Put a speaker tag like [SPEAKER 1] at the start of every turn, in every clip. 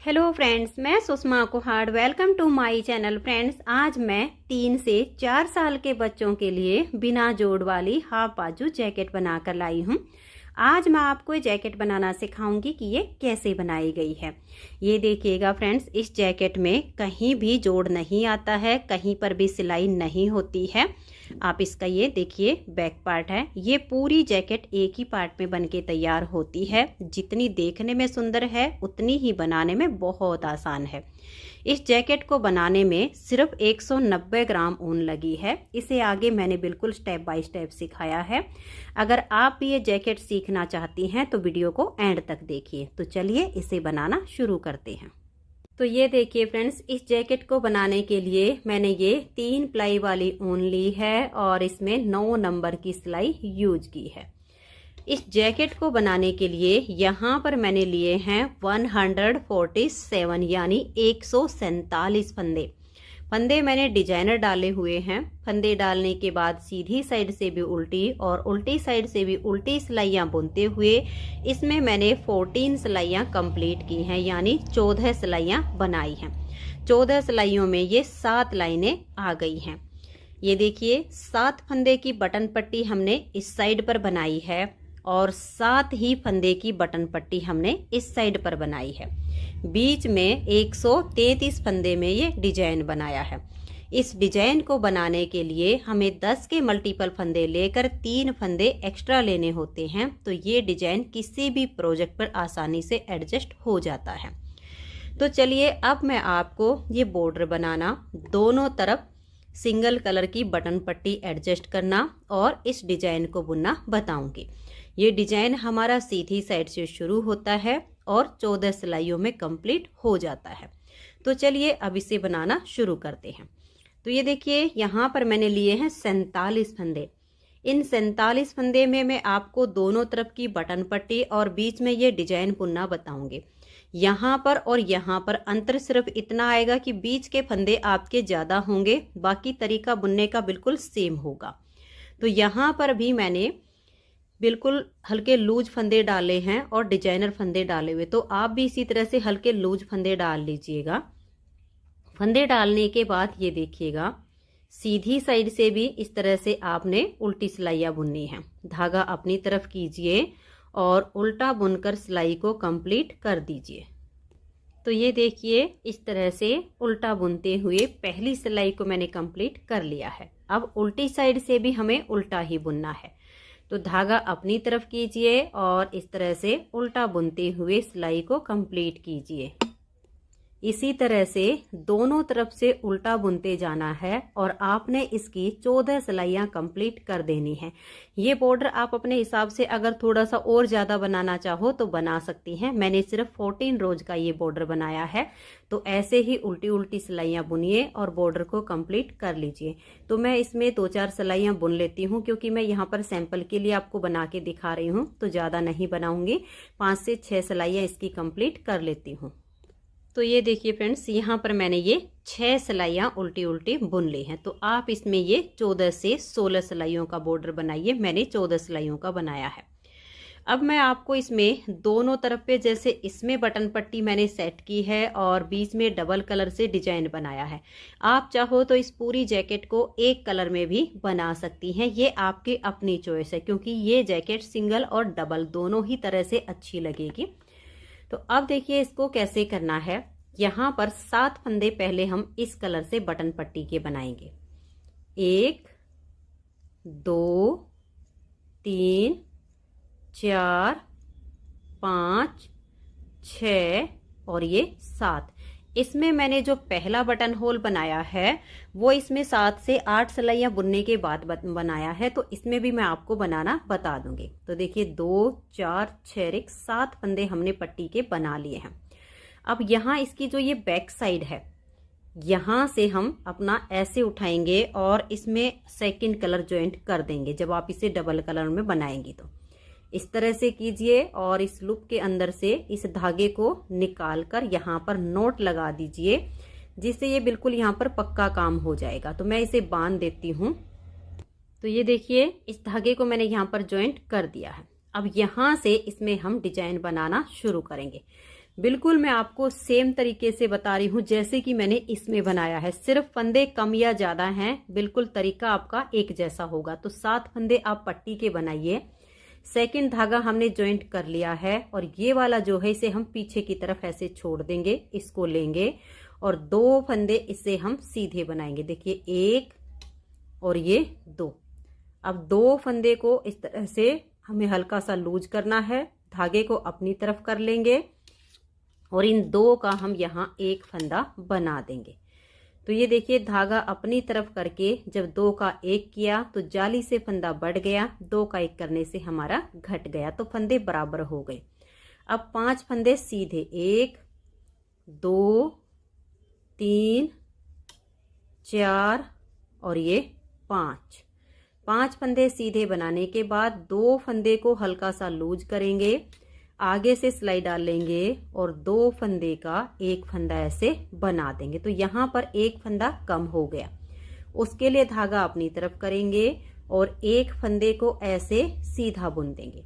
[SPEAKER 1] Hello friends, मैं Sushma Kuhad. Welcome to my channel. Friends, आज मैं 3 से 4 साल के बच्चों के लिए बिना जोड़ वाली हाफ बाजू जैकेट बनाकर लाई हूँ। आज मैं आपको ये जैकेट बनाना सिखाऊंगी कि ये कैसे बनाई गई है। ये देखिएगा फ्रेंड्स, इस जैकेट में कहीं भी जोड़ नहीं आता है, कहीं पर भी सिलाई नहीं होती है। आप इसका ये देखिए बैक पार्ट है। ये पूरी जैकेट एक ही पार्ट में बनके तैयार होती है। जितनी देखने में सुंदर है उतनी ही बनाने में बहुत आसान है। इस जैकेट को बनाने में सिर्फ 190 ग्राम ऊन लगी है। इसे आगे मैंने बिल्कुल स्टेप बाय स्टेप सिखाया है। अगर आप भी ये जैकेट सीखना चाहती हैं तो वीडियो को एंड तक देखिए। तो चलिए इसे बनाना शुरू करते हैं। तो ये देखिए फ्रेंड्स, इस जैकेट को बनाने के लिए मैंने ये 3 प्लाई वाली ऊन ली है और इसमें 9 नंबर की सिलाई यूज की है। इस जैकेट को बनाने के लिए यहाँ पर मैंने लिए हैं 147 यानी 147 फंदे मैंने डिजाइनर डाले हुए हैं। फंदे डालने के बाद सीधी साइड से भी उल्टी और उल्टी साइड से भी उल्टी सिलाइयाँ बुनते हुए इसमें मैंने 14 सिलाइयाँ कंप्लीट की हैं, यानी 14 सिलाइयाँ बनाई हैं। 14 सिलाइयों में ये 7 लाइनें आ गई हैं। ये देखिए 7 फंदे की बटन पट्टी हमने इस साइड पर बनाई है और 7 ही फंदे की बटन पट्टी हमने इस साइड पर बनाई है। बीच में 133 फंदे में ये डिजाइन बनाया है। इस डिजाइन को बनाने के लिए हमें 10 के मल्टीपल फंदे लेकर 3 फंदे एक्स्ट्रा लेने होते हैं, तो ये डिजाइन किसी भी प्रोजेक्ट पर आसानी से एडजस्ट हो जाता है। तो चलिए अब मैं आपको ये बॉर्डर बनाना, दोनों तरफ सिंगल कलर की बटन पट्टी एडजस्ट करना और इस डिजाइन को बुनना बताऊंगी। ये डिजाइन हमारा सीधी साइड से शुरू होता है और 14 सिलाइयों में कंप्लीट हो जाता है। तो चलिए अब इसे बनाना शुरू करते हैं। तो ये देखिए यहाँ पर मैंने लिए हैं 47 फंदे। इन 47 फंदे में मैं आपको दोनों तरफ की बटन पट्टी और बीच में ये डिजाइन बुनना बताऊंगी। यहाँ पर और यहाँ पर अंतर सिर्फ इतना आएगा कि बीच के फंदे आपके ज़्यादा होंगे, बाकी तरीका बुनने का बिल्कुल सेम होगा। तो यहाँ पर भी मैंने बिल्कुल हल्के लूज फंदे डाले हैं और डिजाइनर फंदे डाले हुए, तो आप भी इसी तरह से हल्के लूज फंदे डाल लीजिएगा। फंदे डालने के बाद ये देखिएगा सीधी साइड से भी इस तरह से आपने उल्टी सिलाइयाँ बुननी है। धागा अपनी तरफ कीजिए और उल्टा बुनकर सिलाई को कंप्लीट कर दीजिए। तो ये देखिए इस तरह से उल्टा बुनते हुए पहली सिलाई को मैंने कंप्लीट कर लिया है। अब उल्टी साइड से भी हमें उल्टा ही बुनना है, तो धागा अपनी तरफ कीजिए और इस तरह से उल्टा बुनते हुए सिलाई को कंप्लीट कीजिए। इसी तरह से दोनों तरफ से उल्टा बुनते जाना है और आपने इसकी 14 सिलाइयाँ कंप्लीट कर देनी है। ये बॉर्डर आप अपने हिसाब से अगर थोड़ा सा और ज़्यादा बनाना चाहो तो बना सकती हैं। मैंने सिर्फ 14 रोज का ये बॉर्डर बनाया है, तो ऐसे ही उल्टी उल्टी सिलाइयाँ बुनिए और बॉर्डर को कंप्लीट कर लीजिए। तो मैं इसमें 2-4 सिलाइयाँ बुन लेती हूँ, क्योंकि मैं यहाँ पर सैंपल के लिए आपको बना के दिखा रही हूँ, तो ज़्यादा नहीं बनाऊँगी। 5 से 6 सिलाइयाँ इसकी कंप्लीट कर लेती हूँ। तो ये देखिए फ्रेंड्स, यहाँ पर मैंने ये 6 सिलाइयाँ उल्टी उल्टी बुन ली हैं। तो आप इसमें ये 14 से 16 सिलाइयों का बॉर्डर बनाइए। मैंने 14 सिलाइयों का बनाया है। अब मैं आपको इसमें दोनों तरफ पे, जैसे इसमें बटन पट्टी मैंने सेट की है और बीच में डबल कलर से डिजाइन बनाया है। आप चाहो तो इस पूरी जैकेट को एक कलर में भी बना सकती हैं, ये आपकी अपनी चॉइस है, क्योंकि ये जैकेट सिंगल और डबल दोनों ही तरह से अच्छी लगेगी। तो अब देखिए इसको कैसे करना है। यहाँ पर 7 फंदे पहले हम इस कलर से बटन पट्टी के बनाएंगे। 1 2 3 4 5 6 और ये 7। इसमें मैंने जो पहला बटन होल बनाया है वो इसमें 7 से 8 सिलाइयाँ बुनने के बाद बनाया है, तो इसमें भी मैं आपको बनाना बता दूंगी। तो देखिए 2 4 6 7 फंदे हमने पट्टी के बना लिए हैं। अब यहाँ इसकी जो ये बैक साइड है, यहाँ से हम अपना ऐसे उठाएंगे और इसमें सेकंड कलर ज्वाइंट कर देंगे। जब आप इसे डबल कलर में बनाएंगी तो इस तरह से कीजिए और इस लूप के अंदर से इस धागे को निकाल कर यहाँ पर नोट लगा दीजिए, जिससे ये बिल्कुल यहाँ पर पक्का काम हो जाएगा। तो मैं इसे बांध देती हूँ। तो ये देखिए इस धागे को मैंने यहाँ पर ज्वाइंट कर दिया है। अब यहाँ से इसमें हम डिजाइन बनाना शुरू करेंगे। बिल्कुल मैं आपको सेम तरीके से बता रही हूँ जैसे कि मैंने इसमें बनाया है, सिर्फ फंदे कम या ज्यादा हैं, बिल्कुल तरीका आपका एक जैसा होगा। तो 7 फंदे आप पट्टी के बनाइए। सेकंड धागा हमने ज्वाइंट कर लिया है और ये वाला जो है इसे हम पीछे की तरफ ऐसे छोड़ देंगे, इसको लेंगे और 2 फंदे इसे हम सीधे बनाएंगे। देखिए 1 और ये 2। अब 2 फंदे को इस तरह से हमें हल्का सा लूज करना है, धागे को अपनी तरफ कर लेंगे और इन 2 का हम यहाँ एक फंदा बना देंगे। तो ये देखिए धागा अपनी तरफ करके जब 2 का 1 किया तो जाली से फंदा बढ़ गया, 2 का 1 करने से हमारा घट गया, तो फंदे बराबर हो गए। अब 5 फंदे सीधे, 1 2 3 4 और ये 5 फंदे सीधे बनाने के बाद 2 फंदे को हल्का सा लूज करेंगे, आगे से सिलाई डाल लेंगे और 2 फंदे का एक फंदा ऐसे बना देंगे। तो यहाँ पर एक फंदा कम हो गया, उसके लिए धागा अपनी तरफ करेंगे और एक फंदे को ऐसे सीधा बुन देंगे।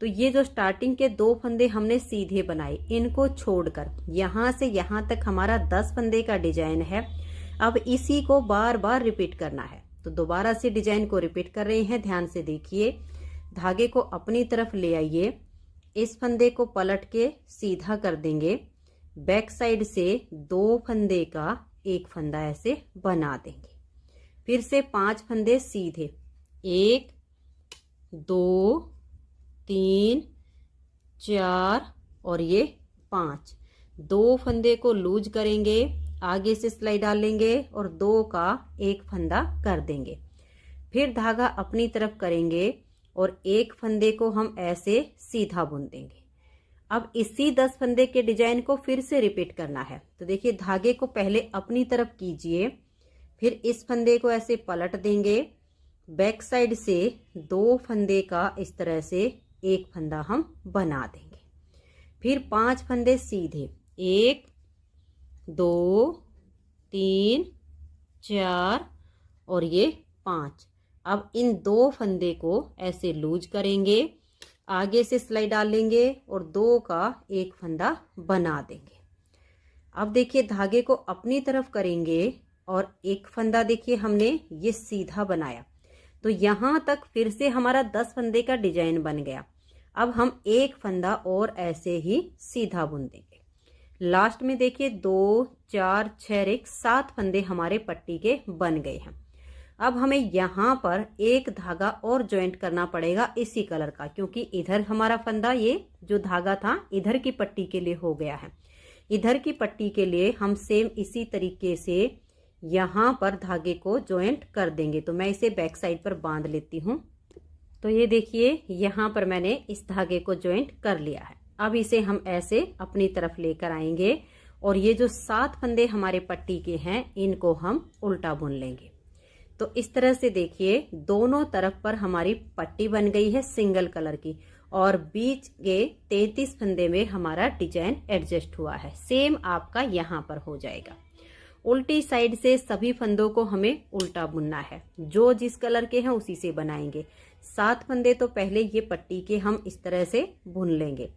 [SPEAKER 1] तो ये जो स्टार्टिंग के 2 फंदे हमने सीधे बनाए, इनको छोड़कर यहाँ से यहाँ तक हमारा 10 फंदे का डिजाइन है। अब इसी को बार बार रिपीट करना है, तो दोबारा से डिजाइन को रिपीट कर रहे हैं। ध्यान से देखिए, धागे को अपनी तरफ ले आइए, इस फंदे को पलट के सीधा कर देंगे, बैक साइड से 2 फंदे का एक फंदा ऐसे बना देंगे। फिर से 5 फंदे सीधे, 1 2 3 4 और ये 5। 2 फंदे को लूज करेंगे, आगे से सिलाई डाल लेंगे और 2 का एक फंदा कर देंगे। फिर धागा अपनी तरफ करेंगे और एक फंदे को हम ऐसे सीधा बुन देंगे। अब इसी 10 फंदे के डिजाइन को फिर से रिपीट करना है। तो देखिए धागे को पहले अपनी तरफ कीजिए, फिर इस फंदे को ऐसे पलट देंगे, बैक साइड से 2 फंदे का इस तरह से एक फंदा हम बना देंगे। फिर 5 फंदे सीधे, 1 2 3 4 और ये 5। अब इन 2 फंदे को ऐसे लूज करेंगे, आगे से सिलाई डाल लेंगे और 2 का एक फंदा बना देंगे। अब देखिए धागे को अपनी तरफ करेंगे और एक फंदा देखिए हमने ये सीधा बनाया, तो यहाँ तक फिर से हमारा 10 फंदे का डिजाइन बन गया। अब हम एक फंदा और ऐसे ही सीधा बुन देंगे। लास्ट में देखिए 2 4 6 1 7 फंदे हमारे पट्टी के बन गए हैं। अब हमें यहाँ पर एक धागा और ज्वाइंट करना पड़ेगा इसी कलर का, क्योंकि इधर हमारा फंदा ये जो धागा था इधर की पट्टी के लिए हो गया है। इधर की पट्टी के लिए हम सेम इसी तरीके से यहाँ पर धागे को ज्वाइंट कर देंगे। तो मैं इसे बैक साइड पर बांध लेती हूँ। तो ये देखिए यहाँ पर मैंने इस धागे को ज्वाइंट कर लिया है। अब इसे हम ऐसे अपनी तरफ लेकर आएंगे और ये जो 7 फंदे हमारे पट्टी के हैं इनको हम उल्टा बुन लेंगे। तो इस तरह से देखिए दोनों तरफ पर हमारी पट्टी बन गई है सिंगल कलर की और बीच के 33 फंदे में हमारा डिजाइन एडजस्ट हुआ है। सेम आपका यहाँ पर हो जाएगा। उल्टी साइड से सभी फंदों को हमें उल्टा बुनना है, जो जिस कलर के हैं उसी से बनाएंगे। 7 फंदे तो पहले ये पट्टी के हम इस तरह से बुन लेंगे।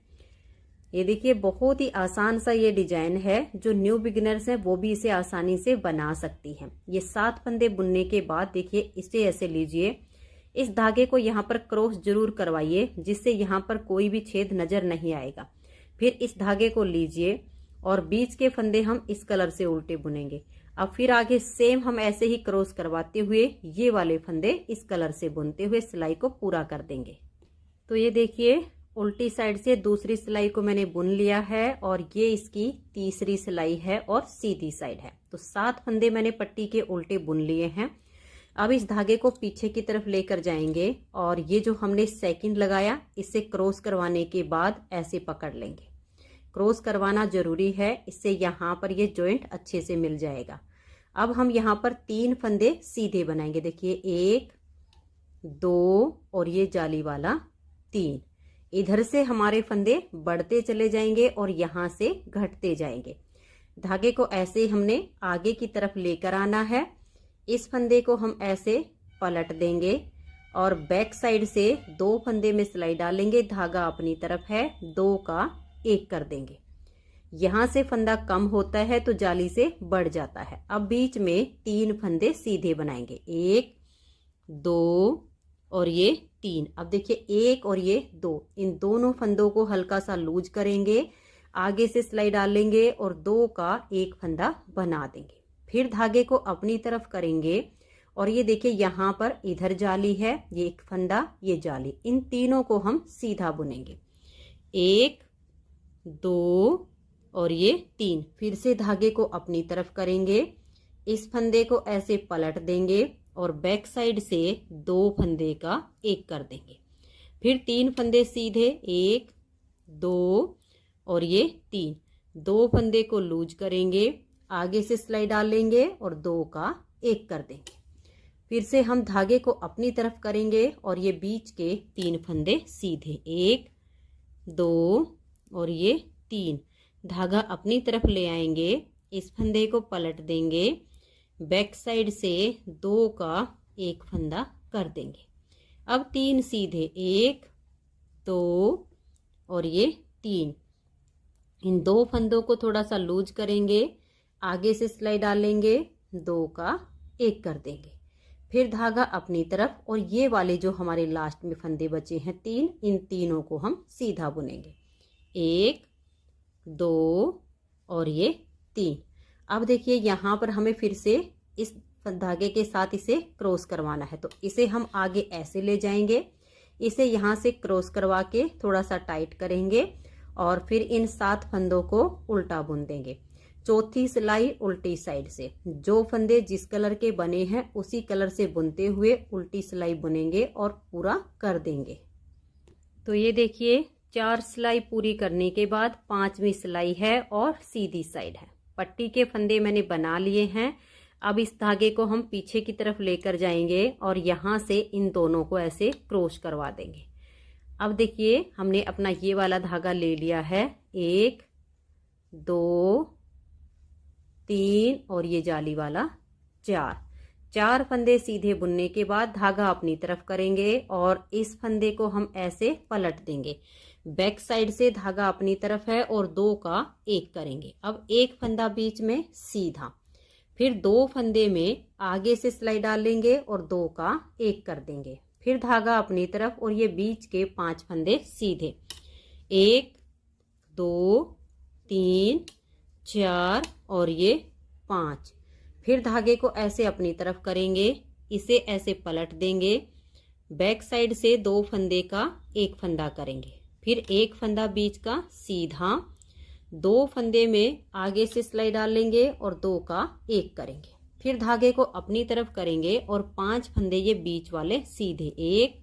[SPEAKER 1] ये देखिए बहुत ही आसान सा ये डिजाइन है, जो न्यू बिगिनर्स हैं वो भी इसे आसानी से बना सकती हैं। ये 7 फंदे बुनने के बाद देखिए इसे ऐसे लीजिए, इस धागे को यहाँ पर क्रॉस जरूर करवाइए जिससे यहाँ पर कोई भी छेद नजर नहीं आएगा। फिर इस धागे को लीजिए और बीच के फंदे हम इस कलर से उल्टे बुनेंगे। अब फिर आगे सेम हम ऐसे ही क्रॉस करवाते हुए ये वाले फंदे इस कलर से बुनते हुए सिलाई को पूरा कर देंगे। तो ये देखिए उल्टी साइड से दूसरी सिलाई को मैंने बुन लिया है और ये इसकी तीसरी सिलाई है और सीधी साइड है। तो 7 फंदे मैंने पट्टी के उल्टे बुन लिए हैं। अब इस धागे को पीछे की तरफ लेकर जाएंगे और ये जो हमने सेकंड लगाया इससे क्रॉस करवाने के बाद ऐसे पकड़ लेंगे। क्रॉस करवाना जरूरी है, इससे यहाँ पर ये जॉइंट अच्छे से मिल जाएगा। अब हम यहाँ पर 3 फंदे सीधे बनाएंगे। देखिए 1 2 और ये जाली वाला 3। इधर से हमारे फंदे बढ़ते चले जाएंगे और यहाँ से घटते जाएंगे। धागे को ऐसे हमने आगे की तरफ लेकर आना है। इस फंदे को हम ऐसे पलट देंगे और बैक साइड से 2 फंदे में सिलाई डालेंगे। धागा अपनी तरफ है, 2 का 1 कर देंगे। यहाँ से फंदा कम होता है तो जाली से बढ़ जाता है। अब बीच में 3 फंदे सीधे बनाएंगे, 1 2 और ये 3। अब देखिए 1 और ये 2, इन दोनों फंदों को हल्का सा लूज करेंगे, आगे से सिलाई डालेंगे और 2 का एक फंदा बना देंगे। फिर धागे को अपनी तरफ करेंगे और ये देखिए यहाँ पर इधर जाली है, ये एक फंदा, ये जाली, इन तीनों को हम सीधा बुनेंगे, 1 2 और ये 3। फिर से धागे को अपनी तरफ करेंगे, इस फंदे को ऐसे पलट देंगे और बैक साइड से 2 फंदे का एक कर देंगे। फिर 3 फंदे सीधे, 1 2 और ये 3। 2 फंदे को लूज करेंगे, आगे से सिलाई डालेंगे और 2 का एक कर देंगे। फिर से हम धागे को अपनी तरफ करेंगे और ये बीच के 3 फंदे सीधे, 1 2 और ये 3। धागा अपनी तरफ ले आएंगे, इस फंदे को पलट देंगे, बैक साइड से 2 का एक फंदा कर देंगे। अब 3 सीधे, 1 2 और ये 3। इन 2 फंदों को थोड़ा सा लूज करेंगे, आगे से सिलाई डालेंगे, 2 का एक कर देंगे। फिर धागा अपनी तरफ और ये वाले जो हमारे लास्ट में फंदे बचे हैं 3, इन तीनों को हम सीधा बुनेंगे, 1 2 और ये 3। अब देखिए यहाँ पर हमें फिर से इस धागे के साथ इसे क्रॉस करवाना है, तो इसे हम आगे ऐसे ले जाएंगे, इसे यहाँ से क्रॉस करवा के थोड़ा सा टाइट करेंगे और फिर इन 7 फंदों को उल्टा बुन देंगे। चौथी सिलाई उल्टी साइड से, जो फंदे जिस कलर के बने हैं उसी कलर से बुनते हुए उल्टी सिलाई बुनेंगे और पूरा कर देंगे। तो ये देखिए 4 सिलाई पूरी करने के बाद 5वीं सिलाई है और सीधी साइड है। पट्टी के फंदे मैंने बना लिए हैं। अब इस धागे को हम पीछे की तरफ लेकर जाएंगे और यहाँ से इन दोनों को ऐसे क्रॉस करवा देंगे। अब देखिए हमने अपना ये वाला धागा ले लिया है, 1 2 3 और ये जाली वाला 4 फंदे सीधे बुनने के बाद धागा अपनी तरफ करेंगे और इस फंदे को हम ऐसे पलट देंगे, बैक साइड से धागा अपनी तरफ है और 2 का एक करेंगे। अब एक फंदा बीच में सीधा, फिर 2 फंदे में आगे से सिलाई डालेंगे और 2 का एक कर देंगे। फिर धागा अपनी तरफ और ये बीच के 5 फंदे सीधे, 1 2 3 4 और ये 5। फिर धागे को ऐसे अपनी तरफ करेंगे, इसे ऐसे पलट देंगे, बैक साइड से 2 फंदे का एक फंदा करेंगे, फिर एक फंदा बीच का सीधा, 2 फंदे में आगे से सिलाई डालेंगे और 2 का एक करेंगे। फिर धागे को अपनी तरफ करेंगे और 5 फंदे ये बीच वाले सीधे, 1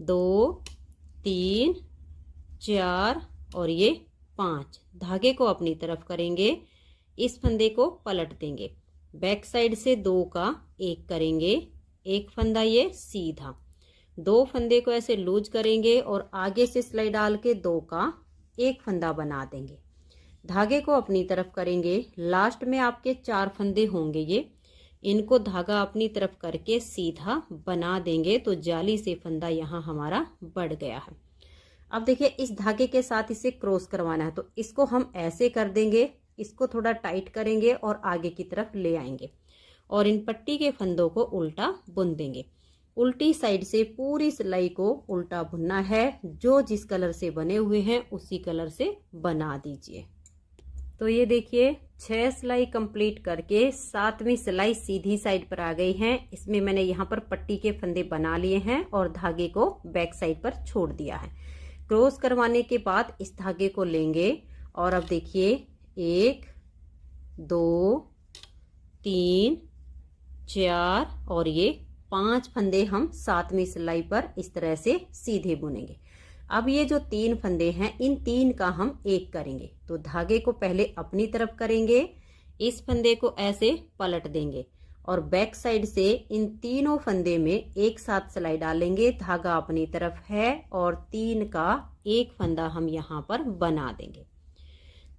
[SPEAKER 1] 2 3 4 और ये 5। धागे को अपनी तरफ करेंगे, इस फंदे को पलट देंगे, बैक साइड से 2 का एक करेंगे, एक फंदा ये सीधा, 2 फंदे को ऐसे लूज करेंगे और आगे से सिलाई डाल के 2 का एक फंदा बना देंगे। धागे को अपनी तरफ करेंगे, लास्ट में आपके 4 फंदे होंगे ये, इनको धागा अपनी तरफ करके सीधा बना देंगे तो जाली से फंदा यहाँ हमारा बढ़ गया है। अब देखिए इस धागे के साथ इसे क्रॉस करवाना है, तो इसको हम ऐसे कर देंगे, इसको थोड़ा टाइट करेंगे और आगे की तरफ ले आएंगे और इन पट्टी के फंदों को उल्टा बुन देंगे। उल्टी साइड से पूरी सिलाई को उल्टा बुनना है, जो जिस कलर से बने हुए हैं उसी कलर से बना दीजिए। तो ये देखिए 6 सिलाई कंप्लीट करके 7वीं सिलाई सीधी साइड पर आ गई है। इसमें मैंने यहाँ पर पट्टी के फंदे बना लिए हैं और धागे को बैक साइड पर छोड़ दिया है। क्रॉस करवाने के बाद इस धागे को लेंगे और अब देखिए 1 2 3 4 और ये 5 फंदे हम 7वीं सिलाई पर इस तरह से सीधे बुनेंगे। अब ये जो 3 फंदे हैं इन 3 का हम एक करेंगे, तो धागे को पहले अपनी तरफ करेंगे, इस फंदे को ऐसे पलट देंगे और बैक साइड से इन तीनों फंदे में एक साथ सिलाई डालेंगे, धागा अपनी तरफ है और 3 का एक फंदा हम यहाँ पर बना देंगे।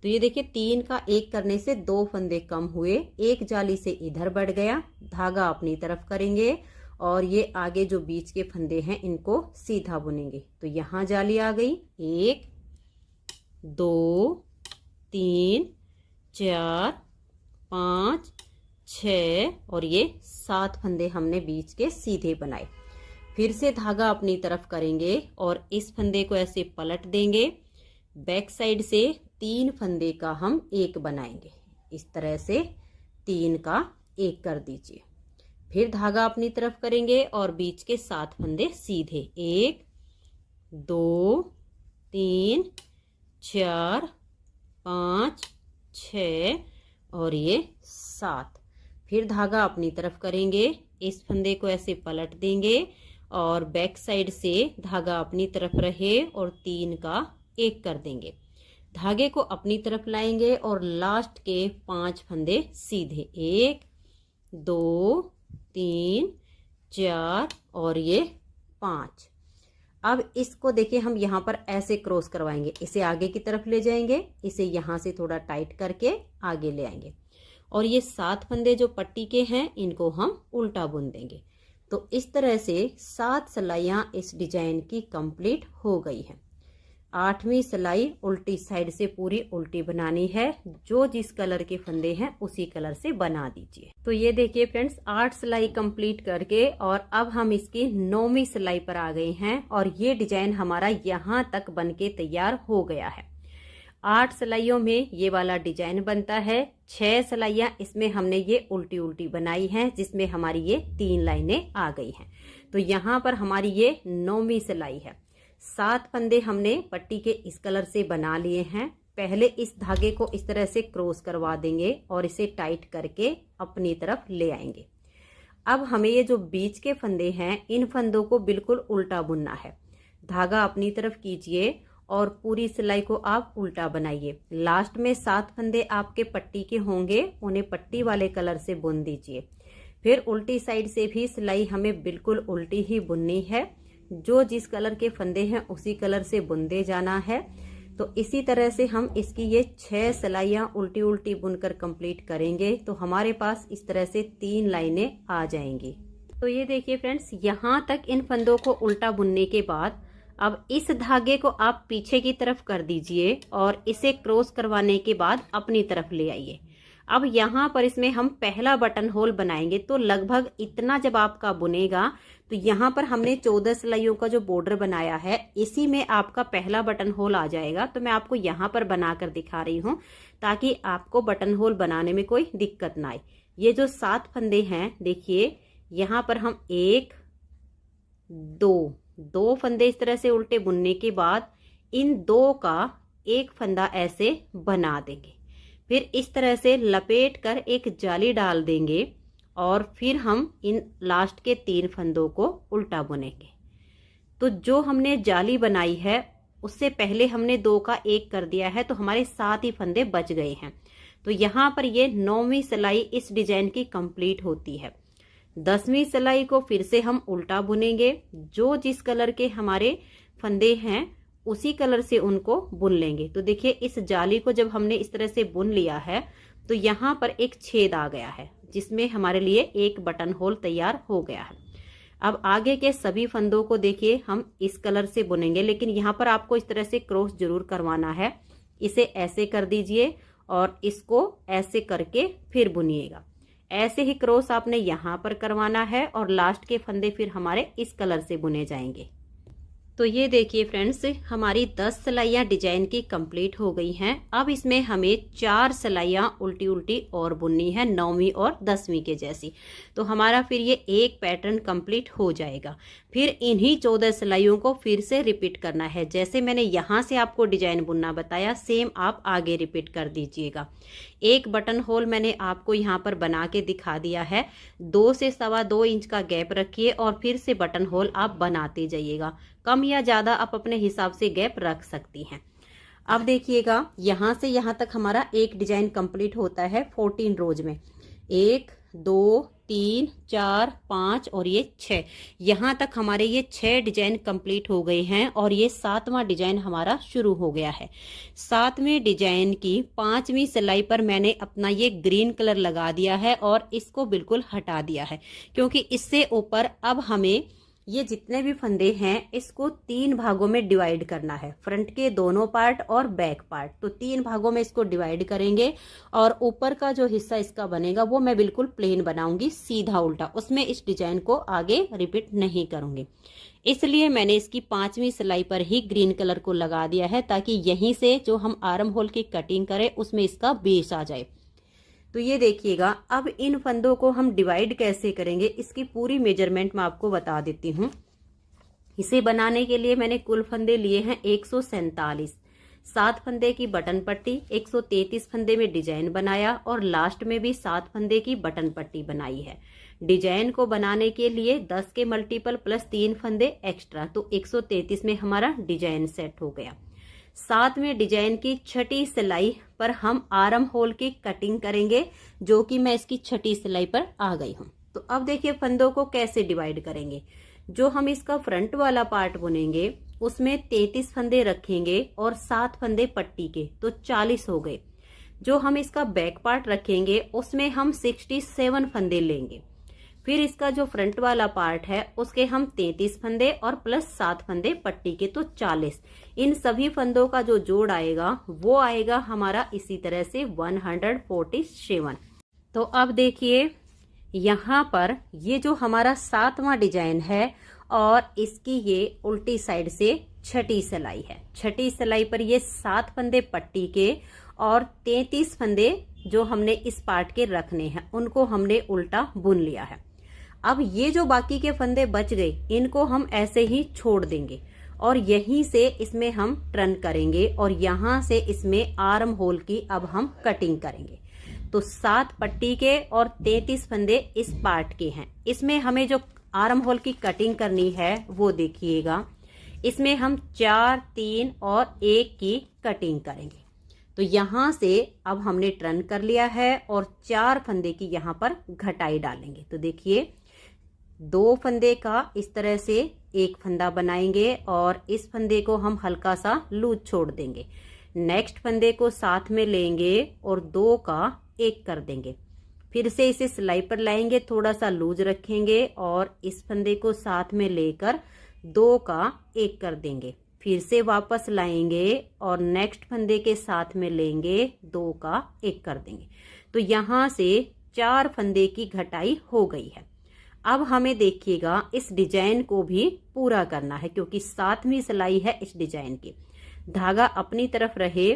[SPEAKER 1] तो ये देखिए 3 का एक करने से 2 फंदे कम हुए, एक जाली से इधर बढ़ गया, धागा अपनी तरफ करेंगे और ये आगे जो बीच के फंदे हैं इनको सीधा बुनेंगे। तो यहाँ जाली आ गई, 1 2 3 4 5 6 और ये 7 फंदे हमने बीच के सीधे बनाए। फिर से धागा अपनी तरफ करेंगे और इस फंदे को ऐसे पलट देंगे। बैक साइड से 3 फंदे का हम एक बनाएंगे। इस तरह से 3 का एक कर दीजिए। फिर धागा अपनी तरफ करेंगे और बीच के 7 फंदे सीधे 1 2 3 4 5 6 और ये 7। फिर धागा अपनी तरफ करेंगे, इस फंदे को ऐसे पलट देंगे और बैक साइड से धागा अपनी तरफ रहे और 3 का एक कर देंगे। धागे को अपनी तरफ लाएंगे और लास्ट के 5 फंदे सीधे 1 2 3 4 और ये 5। अब इसको देखिए, हम यहाँ पर ऐसे क्रॉस करवाएंगे, इसे आगे की तरफ ले जाएंगे, इसे यहाँ से थोड़ा टाइट करके आगे ले आएंगे और ये 7 फंदे जो पट्टी के हैं इनको हम उल्टा बुन देंगे। तो इस तरह से 7 सिलाइयाँ इस डिजाइन की कंप्लीट हो गई हैं। 8वीं सिलाई उल्टी साइड से पूरी उल्टी बनानी है। जो जिस कलर के फंदे हैं उसी कलर से बना दीजिए। तो ये देखिए फ्रेंड्स, 8 सिलाई कंप्लीट करके और अब हम इसकी 9वीं सिलाई पर आ गए हैं और ये डिजाइन हमारा यहाँ तक बनके तैयार हो गया है। 8 सिलाइयों में ये वाला डिजाइन बनता है। 6 सिलाइयाँ इसमें हमने ये उल्टी उल्टी बनाई हैं, जिसमें हमारी ये 3 लाइनें आ गई हैं। तो यहाँ पर हमारी ये 9वीं सिलाई है। 7 फंदे हमने पट्टी के इस कलर से बना लिए हैं। पहले इस धागे को इस तरह से क्रॉस करवा देंगे और इसे टाइट करके अपनी तरफ ले आएंगे। अब हमें ये जो बीच के फंदे हैं, इन फंदों को बिल्कुल उल्टा बुनना है। धागा अपनी तरफ कीजिए और पूरी सिलाई को आप उल्टा बनाइए। लास्ट में 7 फंदे आपके पट्टी के होंगे, उन्हें पट्टी वाले कलर से बुन दीजिए। फिर उल्टी साइड से भी सिलाई हमें बिल्कुल उल्टी ही बुननी है। जो जिस कलर के फंदे हैं उसी कलर से बुनते जाना है। तो इसी तरह से हम इसकी ये 6 सिलाइयाँ उल्टी उल्टी बुनकर कंप्लीट करेंगे तो हमारे पास इस तरह से 3 लाइनें आ जाएंगी। तो ये देखिए फ्रेंड्स, यहाँ तक इन फंदों को उल्टा बुनने के बाद अब इस धागे को आप पीछे की तरफ कर दीजिए और इसे क्रॉस करवाने के बाद अपनी तरफ ले आइए। अब यहाँ पर इसमें हम पहला बटन होल बनाएंगे। तो लगभग इतना जब आपका बुनेगा तो यहाँ पर हमने 14 सिलाइयों का जो बॉर्डर बनाया है, इसी में आपका पहला बटन होल आ जाएगा। तो मैं आपको यहाँ पर बनाकर दिखा रही हूँ ताकि आपको बटन होल बनाने में कोई दिक्कत ना आए। ये जो 7 फंदे हैं, देखिए यहाँ पर हम 1 2 फंदे इस तरह से उल्टे बुनने के बाद इन 2 का एक फंदा ऐसे बना देंगे। फिर इस तरह से लपेट कर एक जाली डाल देंगे और फिर हम इन लास्ट के 3 फंदों को उल्टा बुनेंगे। तो जो हमने जाली बनाई है उससे पहले हमने 2 का एक कर दिया है, तो हमारे 7 ही फंदे बच गए हैं। तो यहाँ पर ये 9वीं सिलाई इस डिजाइन की कंप्लीट होती है। 10वीं सिलाई को फिर से हम उल्टा बुनेंगे। जो जिस कलर के हमारे फंदे हैं उसी कलर से उनको बुन लेंगे। तो देखिए, इस जाली को जब हमने इस तरह से बुन लिया है तो यहाँ पर एक छेद आ गया है, जिसमें हमारे लिए एक बटन होल तैयार हो गया है। अब आगे के सभी फंदों को देखिए हम इस कलर से बुनेंगे, लेकिन यहाँ पर आपको इस तरह से क्रॉस जरूर करवाना है। इसे ऐसे कर दीजिए और इसको ऐसे करके फिर बुनिएगा। ऐसे ही क्रॉस आपने यहाँ पर करवाना है और लास्ट के फंदे फिर हमारे इस कलर से बुने जाएंगे। तो ये देखिए फ्रेंड्स, हमारी 10 सिलाइयाँ डिजाइन की कंप्लीट हो गई हैं। अब इसमें हमें 4 सिलाइयाँ उल्टी उल्टी और बुननी है, 9वीं और 10वीं के जैसी। तो हमारा फिर ये एक पैटर्न कंप्लीट हो जाएगा। फिर इन्हीं 14 सिलाइयों को फिर से रिपीट करना है। जैसे मैंने यहाँ से आपको डिजाइन बुनना बताया, सेम आप आगे रिपीट कर दीजिएगा। एक बटन होल मैंने आपको यहाँ पर बना के दिखा दिया है। 2 से 2.25 इंच का गैप रखिए और फिर से बटन होल आप बनाते जाइएगा। कम या ज़्यादा आप अपने हिसाब से गैप रख सकती हैं। अब देखिएगा, यहाँ से यहाँ तक हमारा एक डिजाइन कंप्लीट होता है 14 रोज में। 1 2 3 4 5 और ये 6, यहाँ तक हमारे ये 6 डिजाइन कंप्लीट हो गए हैं और ये 7वां डिजाइन हमारा शुरू हो गया है। 7वें डिजाइन की 5वीं सिलाई पर मैंने अपना ये ग्रीन कलर लगा दिया है और इसको बिल्कुल हटा दिया है, क्योंकि इससे ऊपर अब हमें ये जितने भी फंदे हैं इसको 3 भागों में डिवाइड करना है, फ्रंट के दोनों पार्ट और बैक पार्ट। तो 3 भागों में इसको डिवाइड करेंगे और ऊपर का जो हिस्सा इसका बनेगा वो मैं बिल्कुल प्लेन बनाऊंगी, सीधा उल्टा, उसमें इस डिजाइन को आगे रिपीट नहीं करूंगी। इसलिए मैंने इसकी 5वीं सिलाई पर ही ग्रीन कलर को लगा दिया है ताकि यहीं से जो हम आर्म होल की कटिंग करें उसमें इसका बेस आ जाए। तो ये देखिएगा, अब इन फंदों को हम डिवाइड कैसे करेंगे इसकी पूरी मेजरमेंट मैं आपको बता देती हूँ। इसे बनाने के लिए मैंने कुल फंदे लिए हैं 147, 7 फंदे की बटन पट्टी, 133 फंदे में डिजाइन बनाया और लास्ट में भी 7 फंदे की बटन पट्टी बनाई है। डिजाइन को बनाने के लिए 10 के मल्टीपल प्लस 3 फंदे एक्स्ट्रा, तो 133 में हमारा डिजाइन सेट हो गया। साथ में डिजाइन की 6ठी सिलाई पर हम आर्म होल की कटिंग करेंगे, जो कि मैं इसकी 6ठी सिलाई पर आ गई हूँ। तो अब देखिए फंदों को कैसे डिवाइड करेंगे। जो हम इसका फ्रंट वाला पार्ट बुनेंगे उसमें 33 फंदे रखेंगे और 7 फंदे पट्टी के, तो 40 हो गए। जो हम इसका बैक पार्ट रखेंगे उसमें हम 67 फंदे लेंगे। फिर इसका जो फ्रंट वाला पार्ट है उसके हम 33 फंदे और प्लस 7 फंदे पट्टी के, तो 40। इन सभी फंदों का जो जोड़ आएगा वो आएगा हमारा इसी तरह से 147। तो अब देखिए यहाँ पर ये जो हमारा 7वां डिजाइन है और इसकी ये उल्टी साइड से 6ठी सिलाई है। 6ठी सिलाई पर ये 7 फंदे पट्टी के और 33 फंदे जो हमने इस पार्ट के रखने हैं उनको हमने उल्टा बुन लिया है। अब ये जो बाकी के फंदे बच गए इनको हम ऐसे ही छोड़ देंगे और यहीं से इसमें हम टर्न करेंगे और यहाँ से इसमें आर्म होल की अब हम कटिंग करेंगे। तो 7 पट्टी के और 33 फंदे इस पार्ट के हैं। इसमें हमें जो आर्म होल की कटिंग करनी है वो देखिएगा, इसमें हम 4, 3 और 1 की कटिंग करेंगे। तो यहाँ से अब हमने टर्न कर लिया है और 4 फंदे की यहाँ पर घटाई डालेंगे। तो देखिए 2 फंदे का इस तरह से एक फंदा बनाएंगे और इस फंदे को हम हल्का सा लूज छोड़ देंगे। नेक्स्ट फंदे को साथ में लेंगे और 2 का 1 कर देंगे। फिर से इसे सिलाई पर लाएंगे, थोड़ा सा लूज रखेंगे और इस फंदे को साथ में लेकर 2 का 1 कर देंगे। फिर से वापस लाएंगे और नेक्स्ट फंदे के साथ में लेंगे, 2 का 1 कर देंगे। तो यहाँ से 4 फंदे की घटाई हो गई है। अब हमें देखिएगा इस डिजाइन को भी पूरा करना है क्योंकि 7वीं सिलाई है इस डिजाइन की। धागा अपनी तरफ रहे,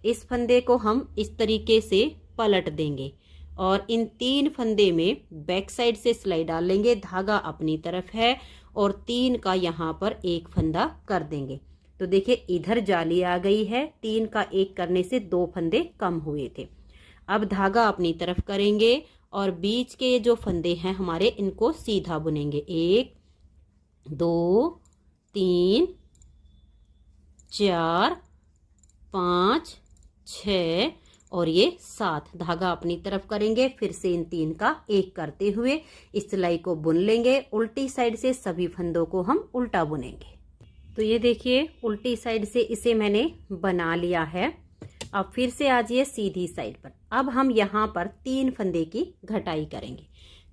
[SPEAKER 1] इस फंदे को हम इस तरीके से पलट देंगे और इन 3 फंदे में बैक साइड से सिलाई डाल लेंगे। धागा अपनी तरफ है और 3 का यहाँ पर 1 फंदा कर देंगे। तो देखिए इधर जाली आ गई है, 3 का 1 करने से 2 फंदे कम हुए थे। अब धागा अपनी तरफ करेंगे और बीच के जो फंदे हैं हमारे इनको सीधा बुनेंगे। 1, 2, 3, 4, 5, 6 और ये 7। धागा अपनी तरफ करेंगे, फिर से इन 3 का 1 करते हुए इस सिलाई को बुन लेंगे। उल्टी साइड से सभी फंदों को हम उल्टा बुनेंगे। तो ये देखिए उल्टी साइड से इसे मैंने बना लिया है। अब फिर से आ जाइए सीधी साइड पर। अब हम यहाँ पर 3 फंदे की घटाई करेंगे।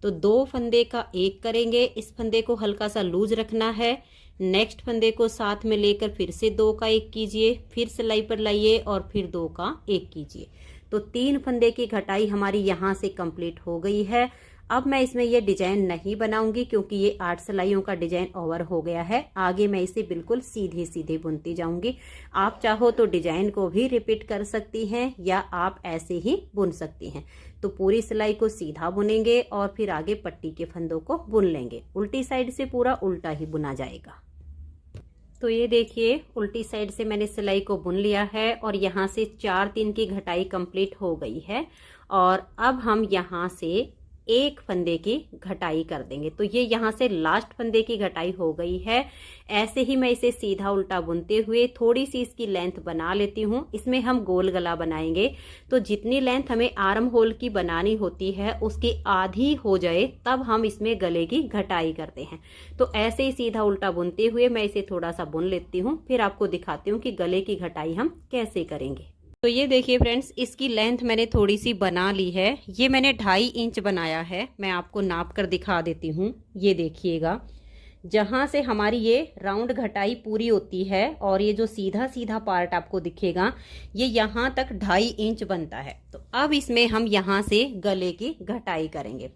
[SPEAKER 1] तो 2 फंदे का 1 करेंगे, इस फंदे को हल्का सा लूज रखना है। नेक्स्ट फंदे को साथ में लेकर फिर से 2 का 1 कीजिए, फिर सिलाई पर लाइए और फिर 2 का 1 कीजिए। तो 3 फंदे की घटाई हमारी यहाँ से कंप्लीट हो गई है। अब मैं इसमें ये डिजाइन नहीं बनाऊंगी क्योंकि ये 8 सिलाइयों का डिजाइन ओवर हो गया है। आगे मैं इसे बिल्कुल सीधे सीधे बुनती जाऊंगी। आप चाहो तो डिजाइन को भी रिपीट कर सकती हैं या आप ऐसे ही बुन सकती हैं। तो पूरी सिलाई को सीधा बुनेंगे और फिर आगे पट्टी के फंदों को बुन लेंगे। उल्टी साइड से पूरा उल्टा ही बुना जाएगा। तो ये देखिए उल्टी साइड से मैंने सिलाई को बुन लिया है और यहाँ से 4 3 की घटाई कंप्लीट हो गई है। और अब हम यहाँ से 1 फंदे की घटाई कर देंगे। तो ये यहाँ से लास्ट फंदे की घटाई हो गई है। ऐसे ही मैं इसे सीधा उल्टा बुनते हुए थोड़ी सी इसकी लेंथ बना लेती हूँ। इसमें हम गोल गला बनाएंगे, तो जितनी लेंथ हमें आर्म होल की बनानी होती है उसकी आधी हो जाए तब हम इसमें गले की घटाई करते हैं। तो ऐसे ही सीधा उल्टा बुनते हुए मैं इसे थोड़ा सा बुन लेती हूँ, फिर आपको दिखाती हूँ कि गले की घटाई हम कैसे करेंगे। तो ये देखिए फ्रेंड्स, इसकी लेंथ मैंने थोड़ी सी बना ली है। ये मैंने 2.5 इंच बनाया है। मैं आपको नाप कर दिखा देती हूँ। ये देखिएगा जहाँ से हमारी ये राउंड घटाई पूरी होती है और ये जो सीधा सीधा पार्ट आपको दिखेगा ये यहाँ तक 2.5 इंच बनता है। तो अब इसमें हम यहाँ से गले की घटाई करेंगे।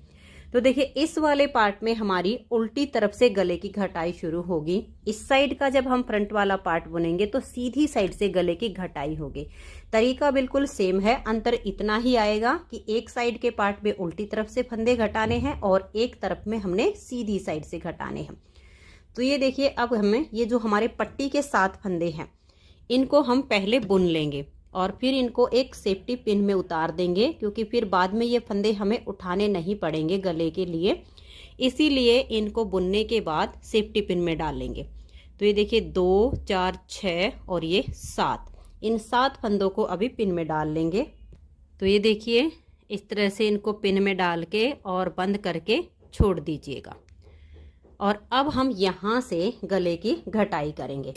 [SPEAKER 1] तो देखिए इस वाले पार्ट में हमारी उल्टी तरफ से गले की घटाई शुरू होगी। इस साइड का जब हम फ्रंट वाला पार्ट बुनेंगे तो सीधी साइड से गले की घटाई होगी। तरीका बिल्कुल सेम है, अंतर इतना ही आएगा कि एक साइड के पार्ट में उल्टी तरफ से फंदे घटाने हैं और एक तरफ में हमने सीधी साइड से घटाने हैं। तो ये देखिए अब हमें ये जो हमारे पट्टी के 7 फंदे हैं इनको हम पहले बुन लेंगे और फिर इनको एक सेफ्टी पिन में उतार देंगे, क्योंकि फिर बाद में ये फंदे हमें उठाने नहीं पड़ेंगे गले के लिए, इसीलिए इनको बुनने के बाद सेफ्टी पिन में डालेंगे। तो ये देखिए 2 4 6 और ये 7, इन 7 फंदों को अभी पिन में डाल लेंगे। तो ये देखिए इस तरह से इनको पिन में डाल के और बंद करके छोड़ दीजिएगा। और अब हम यहाँ से गले की घटाई करेंगे।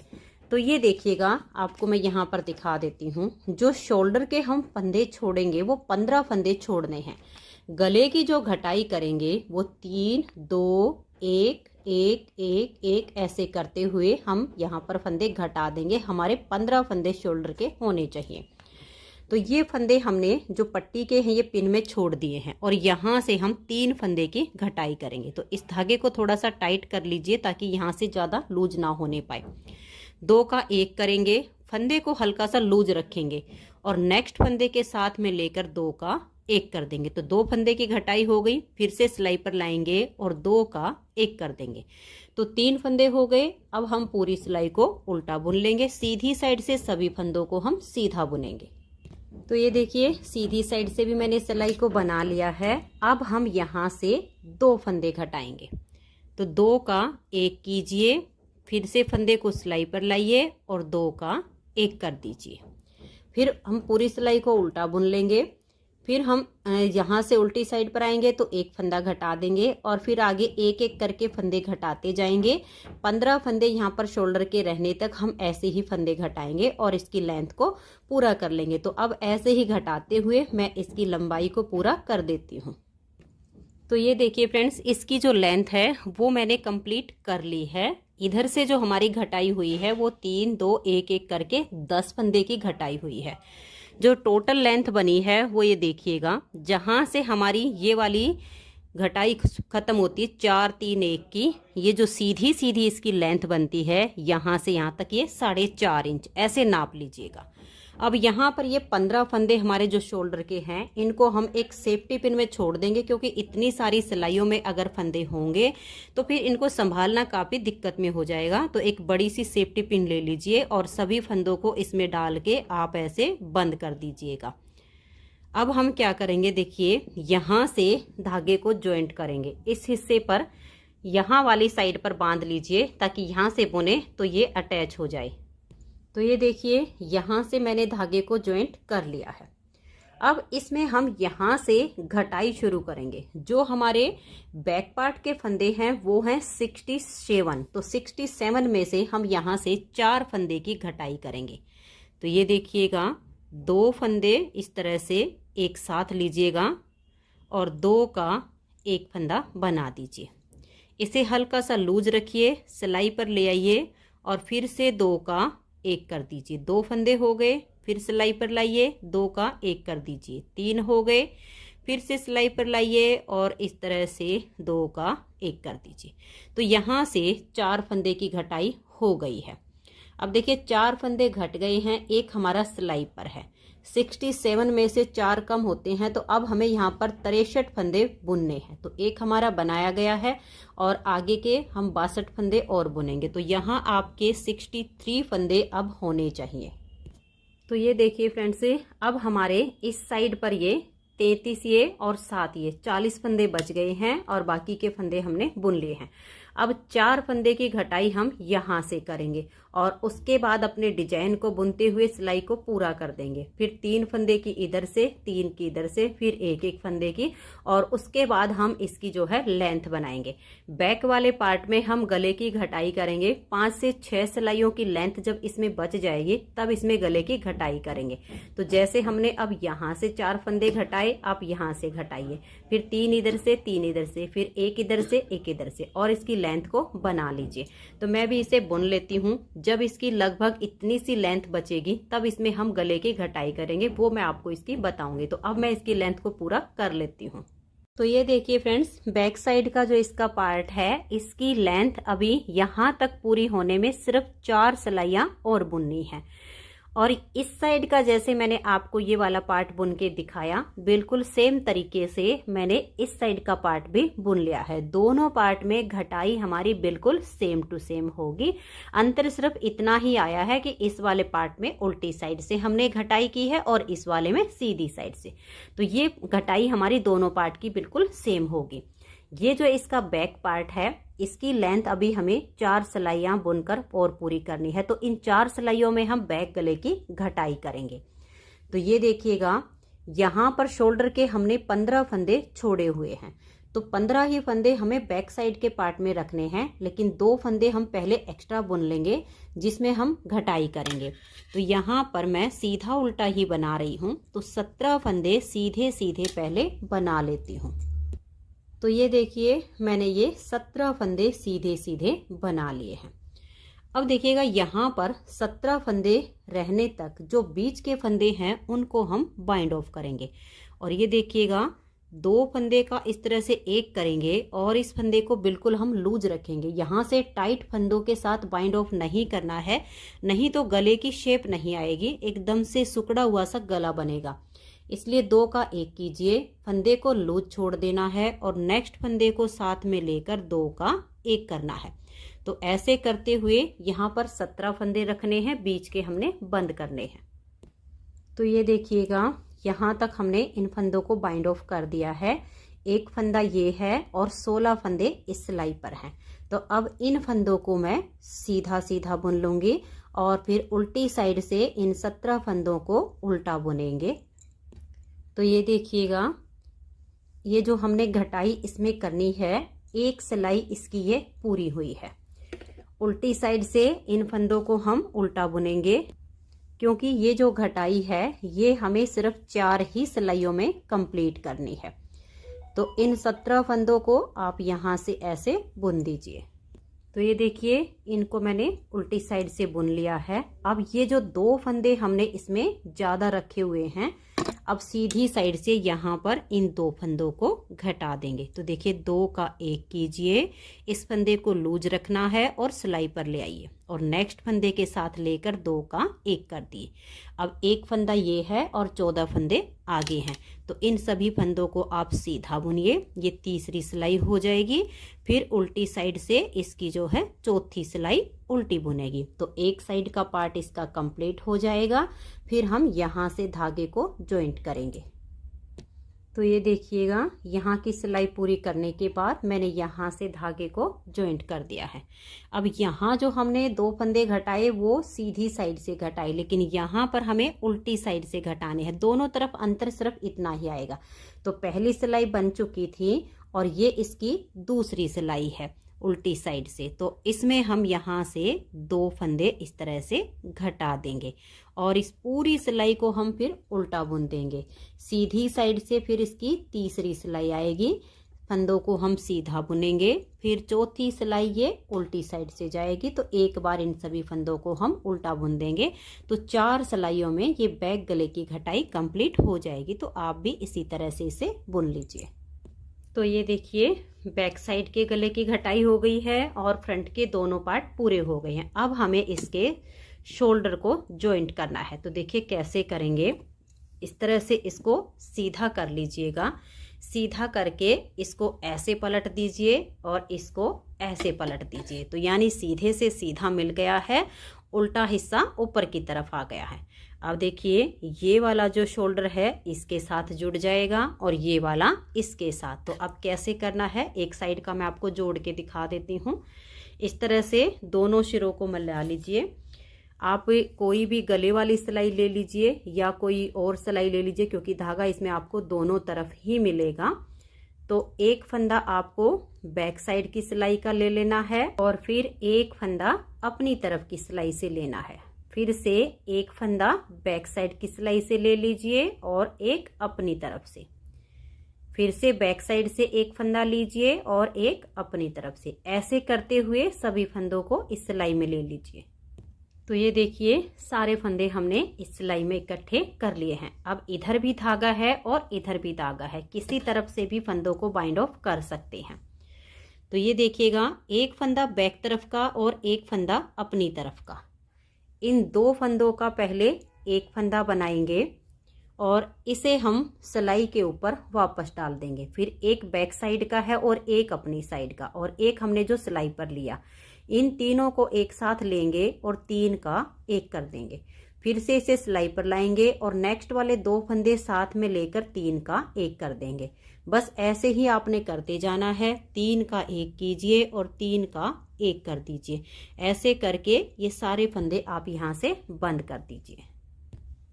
[SPEAKER 1] तो ये देखिएगा आपको मैं यहाँ पर दिखा देती हूँ, जो शोल्डर के हम फंदे छोड़ेंगे वो 15 फंदे छोड़ने हैं। गले की जो घटाई करेंगे वो 3 2 1 1 1 1 ऐसे करते हुए हम यहाँ पर फंदे घटा देंगे। हमारे 15 फंदे शोल्डर के होने चाहिए। तो ये फंदे हमने जो पट्टी के हैं ये पिन में छोड़ दिए हैं और यहाँ से हम 3 फंदे की घटाई करेंगे। तो इस धागे को थोड़ा सा टाइट कर लीजिए ताकि यहाँ से ज़्यादा लूज ना होने पाए। 2 का 1 करेंगे, फंदे को हल्का सा लूज रखेंगे और नेक्स्ट फंदे के साथ में लेकर 2 का 1 कर देंगे। तो 2 फंदे की घटाई हो गई, फिर से सिलाई पर लाएंगे और 2 का 1 कर देंगे। तो 3 फंदे हो गए। अब हम पूरी सिलाई को उल्टा बुन लेंगे, सीधी साइड से सभी फंदों को हम सीधा बुनेंगे। तो ये देखिए सीधी साइड से भी मैंने सिलाई को बना लिया है। अब हम यहाँ से 2 फंदे घटाएंगे। तो 2 का 1 कीजिए, फिर से फंदे को सिलाई पर लाइए और 2 का 1 कर दीजिए। फिर हम पूरी सिलाई को उल्टा बुन लेंगे। फिर हम यहाँ से उल्टी साइड पर आएंगे तो 1 फंदा घटा देंगे और फिर आगे 1 1 करके फंदे घटाते जाएंगे। 15 फंदे यहाँ पर शोल्डर के रहने तक हम ऐसे ही फंदे घटाएंगे और इसकी लेंथ को पूरा कर लेंगे। तो अब ऐसे ही घटाते हुए मैं इसकी लंबाई को पूरा कर देती हूँ। तो ये देखिए फ्रेंड्स, इसकी जो लेंथ है वो मैंने कंप्लीट कर ली है। इधर से जो हमारी घटाई हुई है वो 3 2 1 1 करके 10 फंदे की घटाई हुई है। जो टोटल लेंथ बनी है वो ये देखिएगा, जहाँ से हमारी ये वाली घटाई खत्म होती है 4 3 1 की, ये जो सीधी सीधी इसकी लेंथ बनती है यहाँ से यहाँ तक ये 4.5 इंच ऐसे नाप लीजिएगा। अब यहाँ पर ये 15 फंदे हमारे जो शोल्डर के हैं इनको हम एक सेफ्टी पिन में छोड़ देंगे, क्योंकि इतनी सारी सिलाइयों में अगर फंदे होंगे तो फिर इनको संभालना काफ़ी दिक्कत में हो जाएगा। तो एक बड़ी सी सेफ्टी पिन ले लीजिए और सभी फंदों को इसमें डाल के आप ऐसे बंद कर दीजिएगा। अब हम क्या करेंगे, देखिए यहाँ से धागे को ज्वाइंट करेंगे। इस हिस्से पर यहाँ वाली साइड पर बांध लीजिए ताकि यहाँ से बुने तो ये अटैच हो जाए। तो ये देखिए यहाँ से मैंने धागे को ज्वाइंट कर लिया है। अब इसमें हम यहाँ से घटाई शुरू करेंगे। जो हमारे बैक पार्ट के फंदे हैं वो हैं 67। तो 67 में से हम यहाँ से 4 फंदे की घटाई करेंगे। तो ये देखिएगा 2 फंदे इस तरह से एक साथ लीजिएगा और 2 का 1 फंदा बना दीजिए। इसे हल्का सा लूज रखिए, सिलाई पर ले आइए और फिर से 2 का 1 कर दीजिए। 2 फंदे हो गए, फिर सिलाई पर लाइए, 2 का 1 कर दीजिए। 3 हो गए, फिर से सिलाई पर लाइए और इस तरह से 2 का 1 कर दीजिए। तो यहाँ से 4 फंदे की घटाई हो गई है। अब देखिए 4 फंदे घट गए हैं, एक हमारा सिलाई पर है। 67 में से 4 कम होते हैं, तो अब हमें यहाँ पर 63 फंदे बुनने हैं। तो एक हमारा बनाया गया है और आगे के हम 62 फंदे और बुनेंगे। तो यहाँ आपके 63 फंदे अब होने चाहिए। तो ये देखिए फ्रेंड्स, अब हमारे इस साइड पर ये 33 ये और 7 ये 40 फंदे बच गए हैं और बाकी के फंदे हमने बुन लिए हैं। अब 4 फंदे की घटाई हम यहाँ से करेंगे और उसके बाद अपने डिजाइन को बुनते हुए सिलाई को पूरा कर देंगे। फिर 3 फंदे की इधर से, 3 की इधर से, फिर 1 1 फंदे की और उसके बाद हम इसकी जो है लेंथ बनाएंगे। बैक वाले पार्ट में हम गले की घटाई करेंगे। 5 से 6 सिलाइयों की लेंथ जब इसमें बच जाएगी तब इसमें गले की घटाई करेंगे। तो जैसे हमने अब यहाँ से 4 फंदे घटाए, आप यहाँ से घटाइए, फिर 3 इधर से, 3 इधर से, फिर 1 इधर से, 1 इधर से और इसकी लेंथ को बना लीजिए। तो मैं भी इसे बुन लेती हूँ। जब इसकी लगभग इतनी सी लेंथ बचेगी तब इसमें हम गले की घटाई करेंगे, वो मैं आपको इसकी बताऊंगी। तो अब मैं इसकी लेंथ को पूरा कर लेती हूँ। तो ये देखिए फ्रेंड्स, बैक साइड का जो इसका पार्ट है, इसकी लेंथ अभी यहाँ तक पूरी होने में सिर्फ 4 सिलाइयाँ और बुननी है। और इस साइड का जैसे मैंने आपको ये वाला पार्ट बुन के दिखाया, बिल्कुल सेम तरीके से मैंने इस साइड का पार्ट भी बुन लिया है। दोनों पार्ट में घटाई हमारी बिल्कुल सेम टू सेम होगी। अंतर सिर्फ इतना ही आया है कि इस वाले पार्ट में उल्टी साइड से हमने घटाई की है और इस वाले में सीधी साइड से। तो ये घटाई हमारी दोनों पार्ट की बिल्कुल सेम होगी। ये जो इसका बैक पार्ट है, इसकी लेंथ अभी हमें 4 सिलाइयाँ बुनकर और पूरी करनी है। तो इन 4 सिलाइयों में हम बैक गले की घटाई करेंगे। तो ये देखिएगा, यहाँ पर शोल्डर के हमने 15 फंदे छोड़े हुए हैं। तो 15 ही फंदे हमें बैक साइड के पार्ट में रखने हैं, लेकिन 2 फंदे हम पहले एक्स्ट्रा बुन लेंगे जिसमें हम घटाई करेंगे। तो यहाँ पर मैं सीधा उल्टा ही बना रही हूँ। तो 17 फंदे सीधे सीधे पहले बना लेती हूँ। तो ये देखिए, मैंने ये 17 फंदे सीधे सीधे बना लिए हैं। अब देखिएगा, यहाँ पर 17 फंदे रहने तक जो बीच के फंदे हैं उनको हम बाइंड ऑफ करेंगे। और ये देखिएगा, 2 फंदे का इस तरह से एक करेंगे और इस फंदे को बिल्कुल हम लूज रखेंगे। यहाँ से टाइट फंदों के साथ बाइंड ऑफ नहीं करना है, नहीं तो गले की शेप नहीं आएगी, एकदम से सुकड़ा हुआ सा गला बनेगा। इसलिए 2 का 1 कीजिए, फंदे को लूज छोड़ देना है और नेक्स्ट फंदे को साथ में लेकर 2 का 1 करना है। तो ऐसे करते हुए यहाँ पर 17 फंदे रखने हैं, बीच के हमने बंद करने हैं। तो ये देखिएगा, यहाँ तक हमने इन फंदों को बाइंड ऑफ कर दिया है। एक फंदा ये है और 16 फंदे इस सिलाई पर हैं। तो अब इन फंदों को मैं सीधा सीधा बुन लूंगी और फिर उल्टी साइड से इन 17 फंदों को उल्टा बुनेंगे। तो ये देखिएगा, ये जो हमने घटाई इसमें करनी है, एक सिलाई इसकी ये पूरी हुई है। उल्टी साइड से इन फंदों को हम उल्टा बुनेंगे, क्योंकि ये जो घटाई है ये हमें सिर्फ 4 ही सिलाइयों में कंप्लीट करनी है। तो इन 17 फंदों को आप यहाँ से ऐसे बुन दीजिए। तो ये देखिए, इनको मैंने उल्टी साइड से बुन लिया है। अब ये जो 2 फंदे हमने इसमें ज़्यादा रखे हुए हैं, अब सीधी साइड से यहाँ पर इन 2 फंदों को घटा देंगे। तो देखिए, 2 का 1 कीजिए, इस फंदे को लूज रखना है और सिलाई पर ले आइए और नेक्स्ट फंदे के साथ लेकर 2 का 1 कर दिए। अब एक फंदा ये है और 14 फंदे आगे हैं। तो इन सभी फंदों को आप सीधा बुनिए, ये तीसरी सिलाई हो जाएगी। फिर उल्टी साइड से इसकी जो है चौथी सिलाई उल्टी बुनेगी। तो एक साइड का पार्ट इसका कंप्लीट हो जाएगा। फिर हम यहाँ से धागे को जॉइंट करेंगे। तो ये देखिएगा, यहाँ की सिलाई पूरी करने के बाद मैंने यहाँ से धागे को जॉइंट कर दिया है। अब यहाँ जो हमने 2 फंदे घटाए वो सीधी साइड से घटाए, लेकिन यहाँ पर हमें उल्टी साइड से घटाने हैं। दोनों तरफ अंतर सिर्फ इतना ही आएगा। तो पहली सिलाई बन चुकी थी और ये इसकी दूसरी सिलाई है उल्टी साइड से। तो इसमें हम यहाँ से 2 फंदे इस तरह से घटा देंगे और इस पूरी सिलाई को हम फिर उल्टा बुन देंगे। सीधी साइड से फिर इसकी तीसरी सिलाई आएगी, फंदों को हम सीधा बुनेंगे, फिर चौथी सिलाई ये उल्टी साइड से जाएगी। तो एक बार इन सभी फंदों को हम उल्टा बुन देंगे। तो 4 सिलाइयों में ये बैक गले की घटाई कंप्लीट हो जाएगी। तो आप भी इसी तरह से इसे बुन लीजिए। तो ये देखिए, बैक साइड के गले की घटाई हो गई है और फ्रंट के दोनों पार्ट पूरे हो गए हैं। अब हमें इसके शोल्डर को जॉइंट करना है। तो देखिए कैसे करेंगे, इस तरह से इसको सीधा कर लीजिएगा। सीधा करके इसको ऐसे पलट दीजिए और इसको ऐसे पलट दीजिए। तो यानी सीधे से सीधा मिल गया है, उल्टा हिस्सा ऊपर की तरफ आ गया है। अब देखिए, ये वाला जो शोल्डर है इसके साथ जुड़ जाएगा और ये वाला इसके साथ। तो अब कैसे करना है, एक साइड का मैं आपको जोड़ के दिखा देती हूँ। इस तरह से दोनों सिरों को मिला लीजिए। आप कोई भी गले वाली सिलाई ले लीजिए या कोई और सिलाई ले लीजिए, क्योंकि धागा इसमें आपको दोनों तरफ ही मिलेगा। तो एक फंदा आपको बैक साइड की सिलाई का ले लेना है और फिर एक फंदा अपनी तरफ की सिलाई से लेना है। फिर से एक फंदा बैक साइड की सिलाई से ले लीजिए और एक अपनी तरफ से। फिर से बैक साइड से एक फंदा लीजिए और एक अपनी तरफ से, ऐसे करते हुए सभी फंदों को इस सिलाई में ले लीजिए। तो ये देखिए सारे फंदे हमने इस सिलाई में इकट्ठे कर लिए हैं। अब इधर भी धागा है और इधर भी धागा है, किसी तरफ से भी फंदों को बाइंड ऑफ कर सकते हैं। तो ये देखिएगा एक फंदा बैक तरफ का और एक फंदा अपनी तरफ का। इन दो फंदों का पहले एक फंदा बनाएंगे और इसे हम सिलाई के ऊपर वापस डाल देंगे। फिर एक बैक साइड का है और एक अपनी साइड का और एक हमने जो सिलाई पर लिया, इन तीनों को एक साथ लेंगे और 3 का एक कर देंगे। फिर से इसे सिलाई पर लाएंगे और नेक्स्ट वाले 2 फंदे साथ में लेकर 3 का एक कर देंगे। बस ऐसे ही आपने करते जाना है। 3 का एक कीजिए और 3 का एक कर दीजिए। ऐसे करके ये सारे फंदे आप यहाँ से बंद कर दीजिए।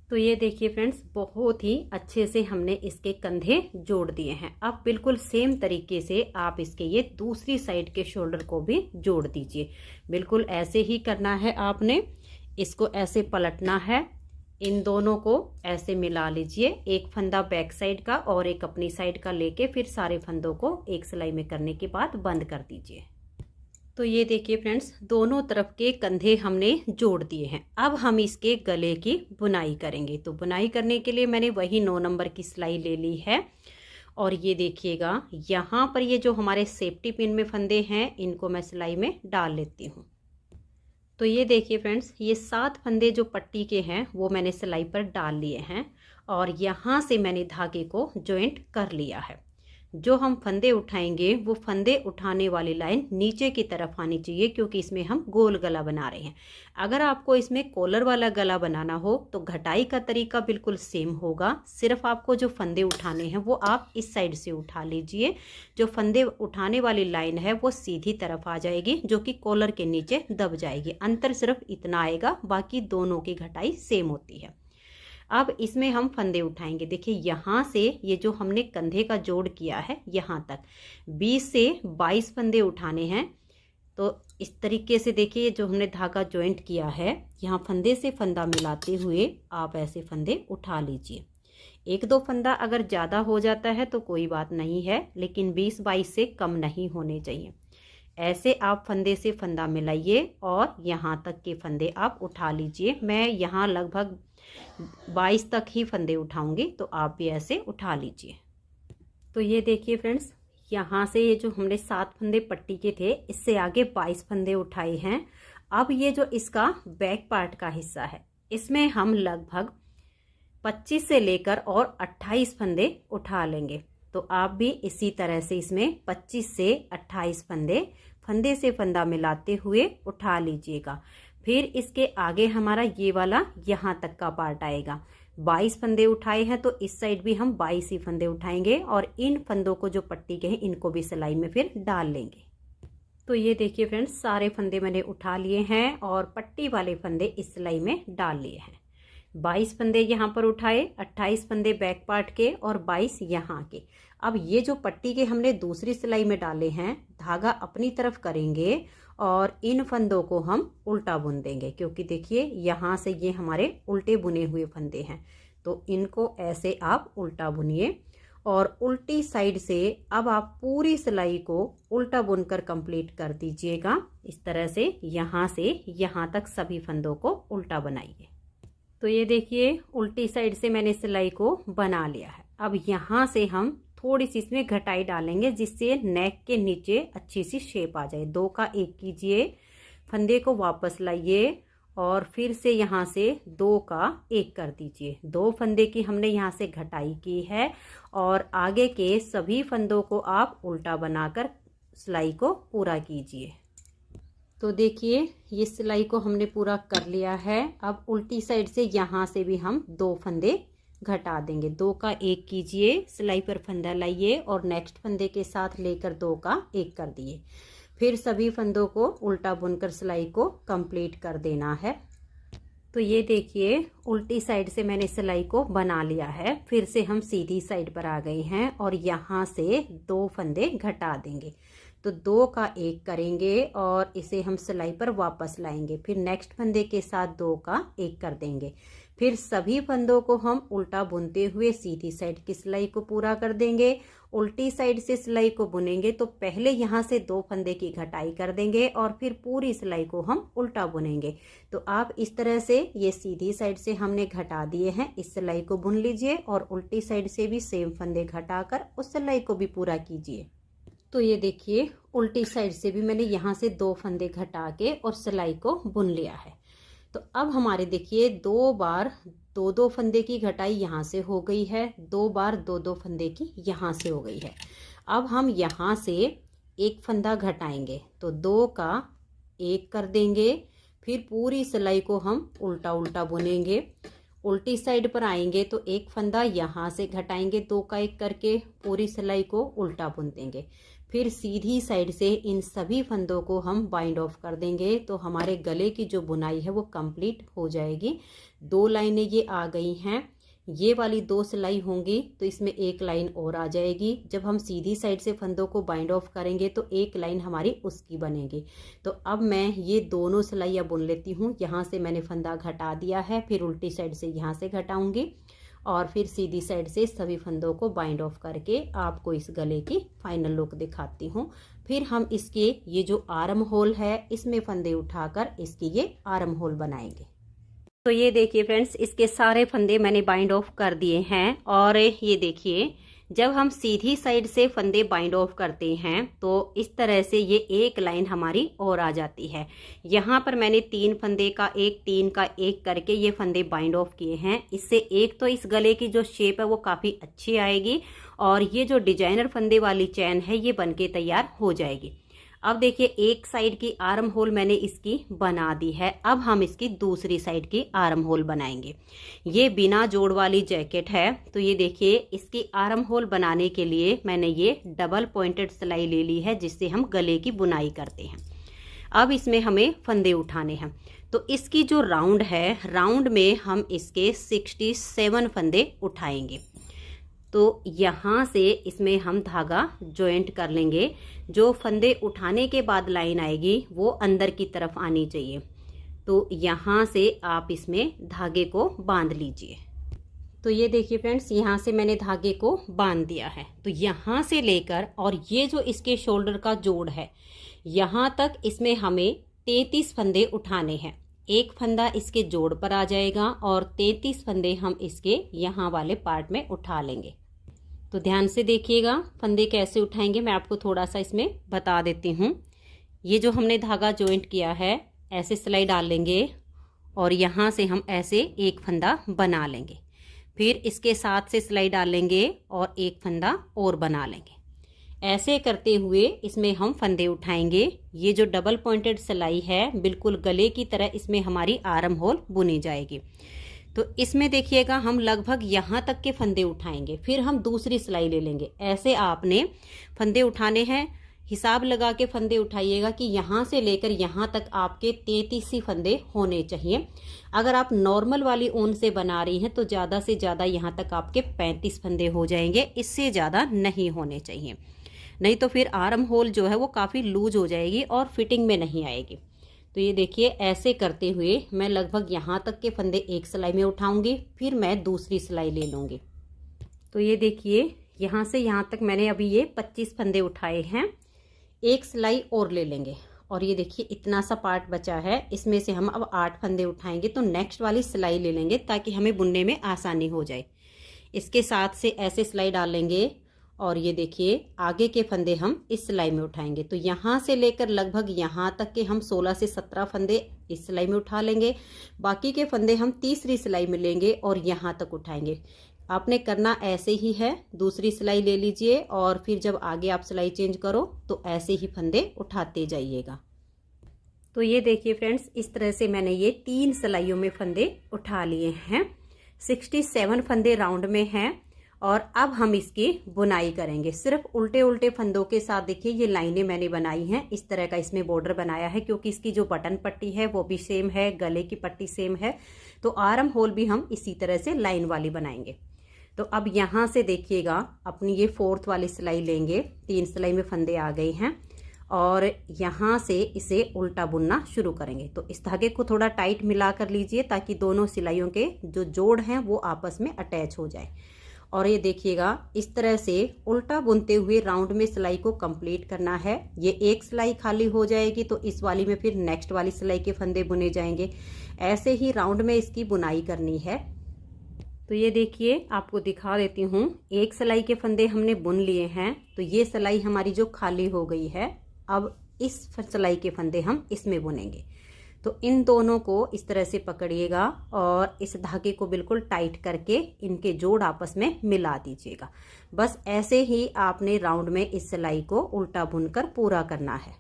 [SPEAKER 1] तो ये देखिए फ्रेंड्स, बहुत ही अच्छे से हमने इसके कंधे जोड़ दिए हैं। अब बिल्कुल सेम तरीके से आप इसके ये दूसरी साइड के शोल्डर को भी जोड़ दीजिए। बिल्कुल ऐसे ही करना है आपने। इसको ऐसे पलटना है, इन दोनों को ऐसे मिला लीजिए। एक फंदा बैक साइड का और एक अपनी साइड का लेके फिर सारे फंदों को एक सिलाई में करने के बाद बंद कर दीजिए। तो ये देखिए फ्रेंड्स, दोनों तरफ के कंधे हमने जोड़ दिए हैं। अब हम इसके गले की बुनाई करेंगे। तो बुनाई करने के लिए मैंने वही 9 नंबर की सिलाई ले ली है और ये देखिएगा यहाँ पर ये जो हमारे सेफ्टी पिन में फंदे हैं, इनको मैं सिलाई में डाल लेती हूँ। तो ये देखिए फ्रेंड्स, ये 7 फंदे जो पट्टी के हैं वो मैंने सिलाई पर डाल लिए हैं और यहाँ से मैंने धागे को जॉइंट कर लिया है। जो हम फंदे उठाएंगे वो फंदे उठाने वाली लाइन नीचे की तरफ आनी चाहिए, क्योंकि इसमें हम गोल गला बना रहे हैं। अगर आपको इसमें कॉलर वाला गला बनाना हो तो घटाई का तरीका बिल्कुल सेम होगा। सिर्फ आपको जो फंदे उठाने हैं वो आप इस साइड से उठा लीजिए। जो फंदे उठाने वाली लाइन है वो सीधी तरफ आ जाएगी, जो कि कॉलर के नीचे दब जाएगी। अंतर सिर्फ इतना आएगा, बाकी दोनों की घटाई सेम होती है। अब इसमें हम फंदे उठाएंगे। देखिए यहाँ से ये जो हमने कंधे का जोड़ किया है यहाँ तक 20 से 22 फंदे उठाने हैं। तो इस तरीके से देखिए जो हमने धागा जॉइंट किया है, यहाँ फंदे से फंदा मिलाते हुए आप ऐसे फंदे उठा लीजिए। 1-2 फंदा अगर ज़्यादा हो जाता है तो कोई बात नहीं है, लेकिन 20-22 से कम नहीं होने चाहिए। ऐसे आप फंदे से फंदा मिलाइए और यहाँ तक के फंदे आप उठा लीजिए। मैं यहाँ लगभग 22 तक ही फंदे उठाऊंगी, तो आप भी ऐसे उठा लीजिए। तो ये देखिए फ्रेंड्स, यहाँ से ये जो हमने 7 फंदे पट्टी के थे, इससे आगे 22 फंदे उठाए हैं। अब ये जो इसका बैक पार्ट का हिस्सा है, इसमें हम लगभग 25 से लेकर और 28 फंदे उठा लेंगे। तो आप भी इसी तरह से इसमें 25 से 28 फंदे से फंदा मिलाते हुए उठा लीजिएगा। फिर इसके आगे हमारा ये वाला यहाँ तक का पार्ट आएगा। 22 फंदे उठाए हैं तो इस साइड भी हम 22 ही फंदे उठाएंगे और इन फंदों को जो पट्टी के हैं इनको भी सिलाई में फिर डाल लेंगे। तो ये देखिए फ्रेंड्स, सारे फंदे मैंने उठा लिए हैं और पट्टी वाले फंदे इस सिलाई में डाल लिए हैं। 22 फंदे यहाँ पर उठाए, 28 फंदे बैक पार्ट के और 22 यहाँ के। अब ये जो पट्टी के हमने दूसरी सिलाई में डाले हैं, धागा अपनी तरफ करेंगे और इन फंदों को हम उल्टा बुन देंगे, क्योंकि देखिए यहाँ से ये हमारे उल्टे बुने हुए फंदे हैं। तो इनको ऐसे आप उल्टा बुनिए और उल्टी साइड से अब आप पूरी सिलाई को उल्टा बुनकर कंप्लीट कर दीजिएगा। इस तरह से यहाँ तक सभी फंदों को उल्टा बनाइए। तो ये देखिए उल्टी साइड से मैंने सिलाई को बना लिया है। अब यहाँ से हम थोड़ी सी इसमें घटाई डालेंगे, जिससे नेक के नीचे अच्छी सी शेप आ जाए। 2 का एक कीजिए, फंदे को वापस लाइए और फिर से यहाँ से 2 का एक कर दीजिए। 2 फंदे की हमने यहाँ से घटाई की है और आगे के सभी फंदों को आप उल्टा बनाकर सिलाई को पूरा कीजिए। तो देखिए ये सिलाई को हमने पूरा कर लिया है। अब उल्टी साइड से यहाँ से भी हम 2 फंदे घटा देंगे। 2 का एक कीजिए, सिलाई पर फंदा लाइए और नेक्स्ट फंदे के साथ लेकर 2 का एक कर दिए। फिर सभी फंदों को उल्टा बुनकर सिलाई को कंप्लीट कर देना है। तो ये देखिए उल्टी साइड से मैंने सिलाई को बना लिया है। फिर से हम सीधी साइड पर आ गए हैं और यहाँ से 2 फंदे घटा देंगे। तो 2 का एक करेंगे और इसे हम सिलाई पर वापस लाएंगे। फिर नेक्स्ट फंदे के साथ 2 का एक कर देंगे। फिर सभी फंदों को हम उल्टा बुनते हुए सीधी साइड की सिलाई को पूरा कर देंगे। उल्टी साइड से सिलाई को बुनेंगे तो पहले यहाँ से 2 फंदे की घटाई कर देंगे और फिर पूरी सिलाई को हम उल्टा बुनेंगे। तो आप इस तरह से ये सीधी साइड से हमने घटा दिए हैं, इस सिलाई को बुन लीजिए और उल्टी साइड से भी सेम फंदे घटाकर उस सिलाई को भी पूरा कीजिए। तो ये देखिए उल्टी साइड से भी मैंने यहाँ से 2 फंदे घटा के और सिलाई को बुन लिया है। तो अब हमारे देखिए 2 बार 2-2 फंदे की घटाई यहाँ से हो गई है, 2 बार 2-2 फंदे की यहाँ से हो गई है। अब हम यहाँ से एक फंदा घटाएंगे तो 2 का 1 कर देंगे। फिर पूरी सिलाई को हम उल्टा उल्टा बुनेंगे। उल्टी साइड पर आएंगे तो एक फंदा यहाँ से घटाएंगे 2 का 1 करके, पूरी सिलाई को उल्टा बुन देंगे। फिर सीधी साइड से इन सभी फंदों को हम बाइंड ऑफ कर देंगे तो हमारे गले की जो बुनाई है वो कंप्लीट हो जाएगी। 2 लाइनें ये आ गई हैं, ये वाली 2 सिलाई होंगी तो इसमें 1 लाइन और आ जाएगी। जब हम सीधी साइड से फंदों को बाइंड ऑफ करेंगे तो 1 लाइन हमारी उसकी बनेगी। तो अब मैं ये दोनों सिलाइयाँ बुन लेती हूँ। यहाँ से मैंने फंदा घटा दिया है, फिर उल्टी साइड से यहाँ से घटाऊंगी और फिर सीधी साइड से सभी फंदों को बाइंड ऑफ करके आपको इस गले की फाइनल लुक दिखाती हूँ। फिर हम इसके ये जो आर्म होल है इसमें फंदे उठाकर इसकी ये आर्म होल बनाएंगे। तो ये देखिए फ्रेंड्स, इसके सारे फंदे मैंने बाइंड ऑफ कर दिए हैं और ये देखिए जब हम सीधी साइड से फंदे बाइंड ऑफ करते हैं तो इस तरह से ये 1 लाइन हमारी और आ जाती है। यहाँ पर मैंने 3 फंदे का 1, 3 का 1 करके ये फंदे बाइंड ऑफ किए हैं। इससे एक तो इस गले की जो शेप है वो काफ़ी अच्छी आएगी और ये जो डिजाइनर फंदे वाली चैन है ये बनके तैयार हो जाएगी। अब देखिए एक साइड की आर्म होल मैंने इसकी बना दी है। अब हम इसकी दूसरी साइड की आर्म होल बनाएंगे। ये बिना जोड़ वाली जैकेट है तो ये देखिए इसकी आर्म होल बनाने के लिए मैंने ये डबल पॉइंटेड सिलाई ले ली है जिससे हम गले की बुनाई करते हैं। अब इसमें हमें फंदे उठाने हैं तो इसकी जो राउंड है, राउंड में हम इसके 67 फंदे उठाएंगे। तो यहाँ से इसमें हम धागा जॉइंट कर लेंगे। जो फंदे उठाने के बाद लाइन आएगी वो अंदर की तरफ आनी चाहिए। तो यहाँ से आप इसमें धागे को बांध लीजिए। तो ये देखिए फ्रेंड्स, यहाँ से मैंने धागे को बांध दिया है। तो यहाँ से लेकर और ये जो इसके शोल्डर का जोड़ है यहाँ तक इसमें हमें 33 फंदे उठाने हैं। एक फंदा इसके जोड़ पर आ जाएगा और 33 फंदे हम इसके यहाँ वाले पार्ट में उठा लेंगे। तो ध्यान से देखिएगा फंदे कैसे उठाएंगे, मैं आपको थोड़ा सा इसमें बता देती हूँ। ये जो हमने धागा जॉइंट किया है ऐसे सिलाई डाल लेंगे और यहाँ से हम ऐसे एक फंदा बना लेंगे। फिर इसके साथ से सिलाई डाल लेंगे और एक फंदा और बना लेंगे। ऐसे करते हुए इसमें हम फंदे उठाएंगे। ये जो डबल पॉइंटेड सिलाई है बिल्कुल गले की तरह इसमें हमारी आर्म होल बुनी जाएगी। तो इसमें देखिएगा हम लगभग यहाँ तक के फंदे उठाएंगे, फिर हम दूसरी सिलाई ले लेंगे। ऐसे आपने फंदे उठाने हैं, हिसाब लगा के फंदे उठाइएगा कि यहाँ से लेकर यहाँ तक आपके 33 ही फंदे होने चाहिए। अगर आप नॉर्मल वाली ऊन से बना रही हैं तो ज़्यादा से ज़्यादा यहाँ तक आपके 35 फंदे हो जाएंगे, इससे ज़्यादा नहीं होने चाहिए। नहीं तो फिर आर्म होल जो है वो काफ़ी लूज हो जाएगी और फिटिंग में नहीं आएगी। तो ये देखिए ऐसे करते हुए मैं लगभग यहाँ तक के फंदे एक सिलाई में उठाऊंगी, फिर मैं दूसरी सिलाई ले लूँगी। तो ये देखिए यहाँ से यहाँ तक मैंने अभी ये 25 फंदे उठाए हैं। एक सिलाई और ले लेंगे और ये देखिए इतना सा पार्ट बचा है, इसमें से हम अब 8 फंदे उठाएंगे। तो नेक्स्ट वाली सिलाई ले लेंगे ताकि हमें बुनने में आसानी हो जाए। इसके साथ से ऐसे सिलाई डाल लेंगे और ये देखिए आगे के फंदे हम इस सिलाई में उठाएंगे। तो यहाँ से लेकर लगभग यहाँ तक के हम 16 से 17 फंदे इस सिलाई में उठा लेंगे। बाकी के फंदे हम तीसरी सिलाई में लेंगे और यहाँ तक उठाएंगे। आपने करना ऐसे ही है, दूसरी सिलाई ले लीजिए और फिर जब आगे आप सिलाई चेंज करो तो ऐसे ही फंदे उठाते जाइएगा। तो ये देखिए फ्रेंड्स, इस तरह से मैंने ये 3 सिलाइयों में फंदे उठा लिए हैं। 67 फंदे राउंड में हैं और अब हम इसकी बुनाई करेंगे। सिर्फ उल्टे उल्टे फंदों के साथ देखिए ये लाइनें मैंने बनाई हैं। इस तरह का इसमें बॉर्डर बनाया है क्योंकि इसकी जो बटन पट्टी है वो भी सेम है, गले की पट्टी सेम है। तो आर्म होल भी हम इसी तरह से लाइन वाली बनाएंगे। तो अब यहाँ से देखिएगा अपनी ये 4th वाली सिलाई लेंगे। 3 सिलाई में फंदे आ गए हैं और यहाँ से इसे उल्टा बुनना शुरू करेंगे। तो इस धागे को थोड़ा टाइट मिला कर लीजिए ताकि दोनों सिलाइयों के जो जोड़ हैं वो आपस में अटैच हो जाए। और ये देखिएगा इस तरह से उल्टा बुनते हुए राउंड में सिलाई को कंप्लीट करना है। ये एक सिलाई खाली हो जाएगी तो इस वाली में फिर नेक्स्ट वाली सिलाई के फंदे बुने जाएंगे। ऐसे ही राउंड में इसकी बुनाई करनी है। तो ये देखिए आपको दिखा देती हूँ, एक सिलाई के फंदे हमने बुन लिए हैं। तो ये सिलाई हमारी जो खाली हो गई है, अब इस सिलाई के फंदे हम इसमें बुनेंगे। तो इन दोनों को इस तरह से पकड़िएगा और इस धागे को बिल्कुल टाइट करके इनके जोड़ आपस में मिला दीजिएगा। बस ऐसे ही आपने राउंड में इस सिलाई को उल्टा बुनकर पूरा करना है।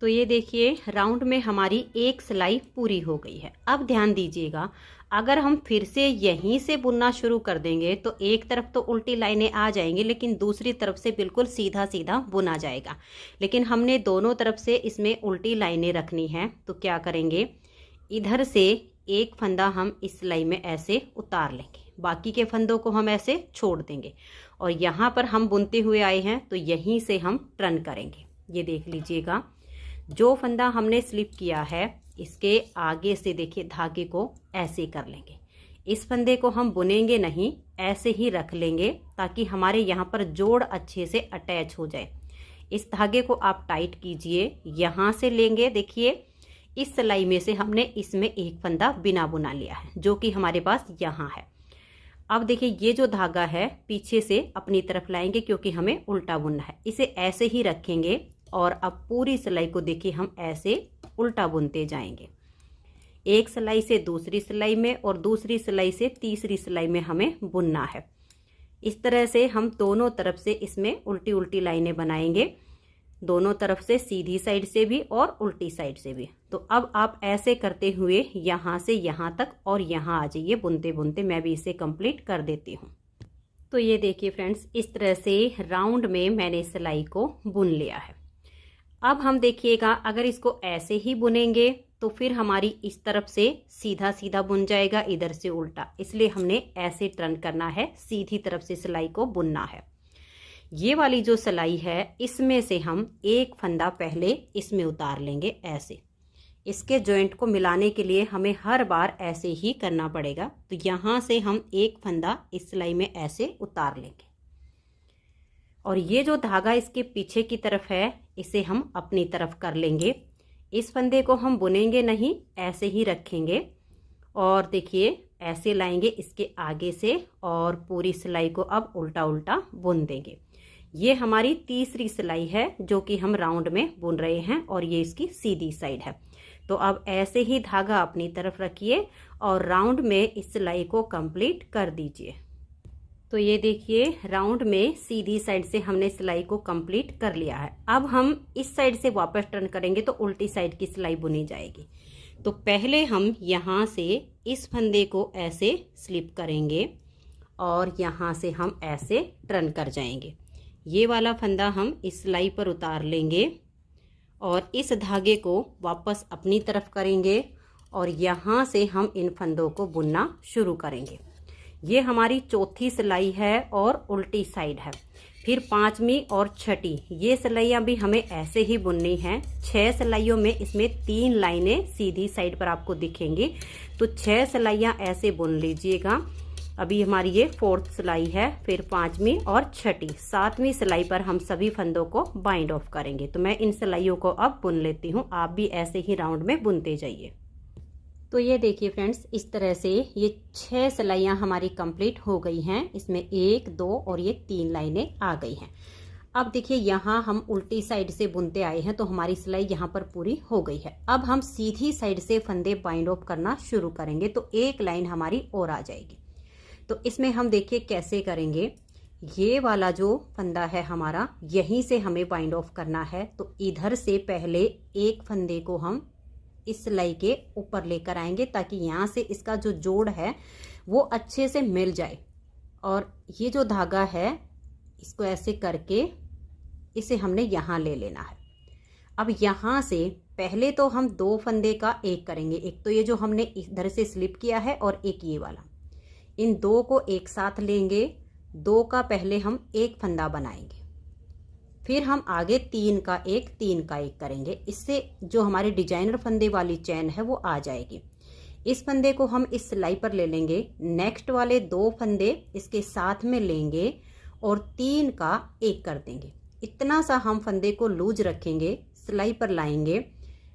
[SPEAKER 1] तो ये देखिए राउंड में हमारी एक सिलाई पूरी हो गई है। अब ध्यान दीजिएगा, अगर हम फिर से यहीं से बुनना शुरू कर देंगे तो एक तरफ तो उल्टी लाइनें आ जाएंगी, लेकिन दूसरी तरफ से बिल्कुल सीधा सीधा बुना जाएगा। लेकिन हमने दोनों तरफ से इसमें उल्टी लाइनें रखनी हैं। तो क्या करेंगे, इधर से एक फंदा हम इस सिलाई में ऐसे उतार लेंगे, बाकी के फंदों को हम ऐसे छोड़ देंगे और यहाँ पर हम बुनते हुए आए हैं तो यहीं से हम टर्न करेंगे। ये देख लीजिएगा, जो फंदा हमने स्लिप किया है इसके आगे से देखिए धागे को ऐसे कर लेंगे। इस फंदे को हम बुनेंगे नहीं, ऐसे ही रख लेंगे ताकि हमारे यहाँ पर जोड़ अच्छे से अटैच हो जाए। इस धागे को आप टाइट कीजिए, यहाँ से लेंगे। देखिए इस सिलाई में से हमने इसमें एक फंदा बिना बुना लिया है जो कि हमारे पास यहाँ है। अब देखिए ये जो धागा है पीछे से अपनी तरफ लाएंगे क्योंकि हमें उल्टा बुनना है। इसे ऐसे ही रखेंगे और अब पूरी सिलाई को देखिए हम ऐसे उल्टा बुनते जाएंगे। एक सिलाई से दूसरी सिलाई में और दूसरी सिलाई से तीसरी सिलाई में हमें बुनना है। इस तरह से हम दोनों तरफ से इसमें उल्टी उल्टी लाइनें बनाएंगे, दोनों तरफ से, सीधी साइड से भी और उल्टी साइड से भी। तो अब आप ऐसे करते हुए यहाँ से यहाँ तक और यहाँ आ जाइए बुनते बुनते। मैं भी इसे कंप्लीट कर देती हूँ। तो ये देखिए फ्रेंड्स, इस तरह से राउंड में मैंने सिलाई को बुन लिया है। अब हम देखिएगा, अगर इसको ऐसे ही बुनेंगे तो फिर हमारी इस तरफ से सीधा सीधा बुन जाएगा, इधर से उल्टा। इसलिए हमने ऐसे टर्न करना है, सीधी तरफ से सिलाई को बुनना है। ये वाली जो सिलाई है इसमें से हम एक फंदा पहले इसमें उतार लेंगे ऐसे। इसके जॉइंट को मिलाने के लिए हमें हर बार ऐसे ही करना पड़ेगा। तो यहाँ से हम एक फंदा इस सिलाई में ऐसे उतार लेंगे और ये जो धागा इसके पीछे की तरफ है इसे हम अपनी तरफ कर लेंगे। इस फंदे को हम बुनेंगे नहीं, ऐसे ही रखेंगे और देखिए ऐसे लाएंगे इसके आगे से और पूरी सिलाई को अब उल्टा उल्टा बुन देंगे। ये हमारी तीसरी सिलाई है जो कि हम राउंड में बुन रहे हैं और ये इसकी सीधी साइड है। तो अब ऐसे ही धागा अपनी तरफ रखिए और राउंड में इस सिलाई को कंप्लीट कर दीजिए। तो ये देखिए राउंड में सीधी साइड से हमने सिलाई को कंप्लीट कर लिया है। अब हम इस साइड से वापस टर्न करेंगे तो उल्टी साइड की सिलाई बुनी जाएगी। तो पहले हम यहाँ से इस फंदे को ऐसे स्लिप करेंगे और यहाँ से हम ऐसे टर्न कर जाएंगे। ये वाला फंदा हम इस सिलाई पर उतार लेंगे और इस धागे को वापस अपनी तरफ करेंगे और यहाँ से हम इन फंदों को बुनना शुरू करेंगे। ये हमारी चौथी सिलाई है और उल्टी साइड है। फिर पांचवी और छठी ये सिलाइयाँ भी हमें ऐसे ही बुननी हैं। 6 सिलाइयों में इसमें 3 लाइनें सीधी साइड पर आपको दिखेंगी। तो 6 सिलाइयाँ ऐसे बुन लीजिएगा। अभी हमारी ये 4th सिलाई है, फिर 5वीं और छठी, 7वीं सिलाई पर हम सभी फंदों को बाइंड ऑफ करेंगे। तो मैं इन सिलाइयों को अब बुन लेती हूँ, आप भी ऐसे ही राउंड में बुनते जाइए। तो ये देखिए फ्रेंड्स, इस तरह से ये 6 सिलाइयाँ हमारी कंप्लीट हो गई हैं। इसमें 1, 2 और ये 3 लाइनें आ गई हैं। अब देखिए यहाँ हम उल्टी साइड से बुनते आए हैं तो हमारी सिलाई यहाँ पर पूरी हो गई है। अब हम सीधी साइड से फंदे बाइंड ऑफ करना शुरू करेंगे तो एक लाइन हमारी और आ जाएगी। तो इसमें हम देखिए कैसे करेंगे। ये वाला जो फंदा है हमारा, यहीं से हमें बाइंड ऑफ करना है। तो इधर से पहले एक फंदे को हम इस सिलाई के ऊपर लेकर आएंगे ताकि यहाँ से इसका जो जोड़ है वो अच्छे से मिल जाए। और ये जो धागा है इसको ऐसे करके इसे हमने यहाँ ले लेना है। अब यहाँ से पहले तो हम 2 फंदे का एक करेंगे। एक तो ये जो हमने इधर से स्लिप किया है और एक ये वाला, इन 2 को एक साथ लेंगे। 2 का पहले हम एक फंदा बनाएंगे फिर हम आगे 3 का 1 3 का 1 करेंगे। इससे जो हमारी डिजाइनर फंदे वाली चैन है वो आ जाएगी। इस फंदे को हम इस सिलाई पर ले लेंगे, नेक्स्ट वाले 2 फंदे इसके साथ में लेंगे और 3 का 1 कर देंगे। इतना सा हम फंदे को लूज रखेंगे, सिलाई पर लाएंगे,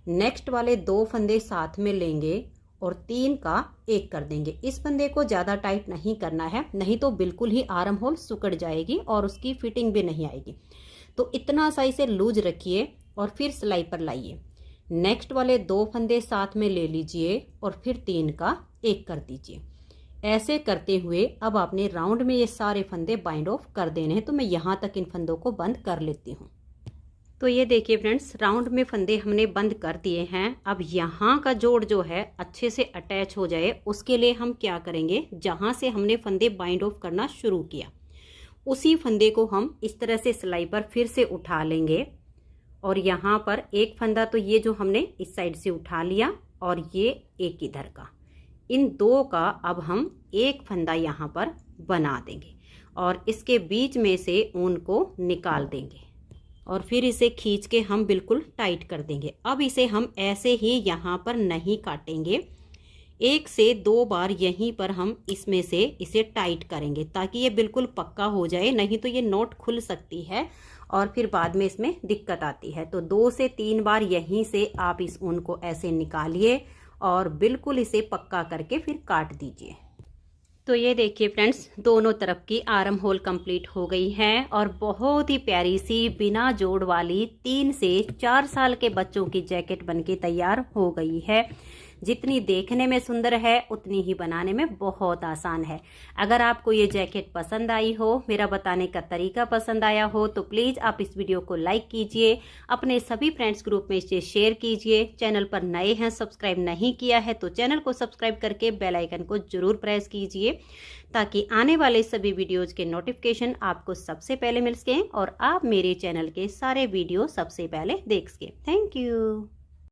[SPEAKER 1] नेक्स्ट वाले 2 फंदे साथ में लेंगे और 3 का 1 कर देंगे। इस फंदे को ज़्यादा टाइट नहीं करना है, नहीं तो बिल्कुल ही आर्म होल सिकुड़ जाएगी और उसकी फिटिंग भी नहीं आएगी। तो इतना सा इसे लूज रखिए और फिर सिलाई पर लाइए। नेक्स्ट वाले 2 फंदे साथ में ले लीजिए और फिर 3 का 1 कर दीजिए। ऐसे करते हुए अब आपने राउंड में ये सारे फंदे बाइंड ऑफ कर देने हैं। तो मैं यहाँ तक इन फंदों को बंद कर लेती हूँ। तो ये देखिए फ्रेंड्स, राउंड में फंदे हमने बंद कर दिए हैं। अब यहाँ का जोड़ जो है अच्छे से अटैच हो जाए, उसके लिए हम क्या करेंगे, जहाँ से हमने फंदे बाइंड ऑफ करना शुरू किया उसी फंदे को हम इस तरह से सिलाई पर फिर से उठा लेंगे और यहाँ पर एक फंदा तो ये जो हमने इस साइड से उठा लिया और ये एक इधर का, इन 2 का अब हम एक फंदा यहाँ पर बना देंगे और इसके बीच में से ऊन को निकाल देंगे और फिर इसे खींच के हम बिल्कुल टाइट कर देंगे। अब इसे हम ऐसे ही यहाँ पर नहीं काटेंगे, 1 से 2 बार यहीं पर हम इसमें से इसे टाइट करेंगे ताकि ये बिल्कुल पक्का हो जाए, नहीं तो ये नोट खुल सकती है और फिर बाद में इसमें दिक्कत आती है। तो 2 से 3 बार यहीं से आप इस ऊन को ऐसे निकालिए और बिल्कुल इसे पक्का करके फिर काट दीजिए। तो ये देखिए फ्रेंड्स, दोनों तरफ की आर्म होल कंप्लीट हो गई है और बहुत ही प्यारी सी बिना जोड़ वाली 3 से 4 साल के बच्चों की जैकेट बनके तैयार हो गई है। जितनी देखने में सुंदर है उतनी ही बनाने में बहुत आसान है। अगर आपको ये जैकेट पसंद आई हो, मेरा बताने का तरीका पसंद आया हो, तो प्लीज़ आप इस वीडियो को लाइक कीजिए, अपने सभी फ्रेंड्स ग्रुप में इसे शेयर कीजिए। चैनल पर नए हैं, सब्सक्राइब नहीं किया है तो चैनल को सब्सक्राइब करके बेल आइकन को जरूर प्रेस कीजिए ताकि आने वाले सभी वीडियोज़ के नोटिफिकेशन आपको सबसे पहले मिल सकें और आप मेरे चैनल के सारे वीडियो सबसे पहले देख सकें। Thank you.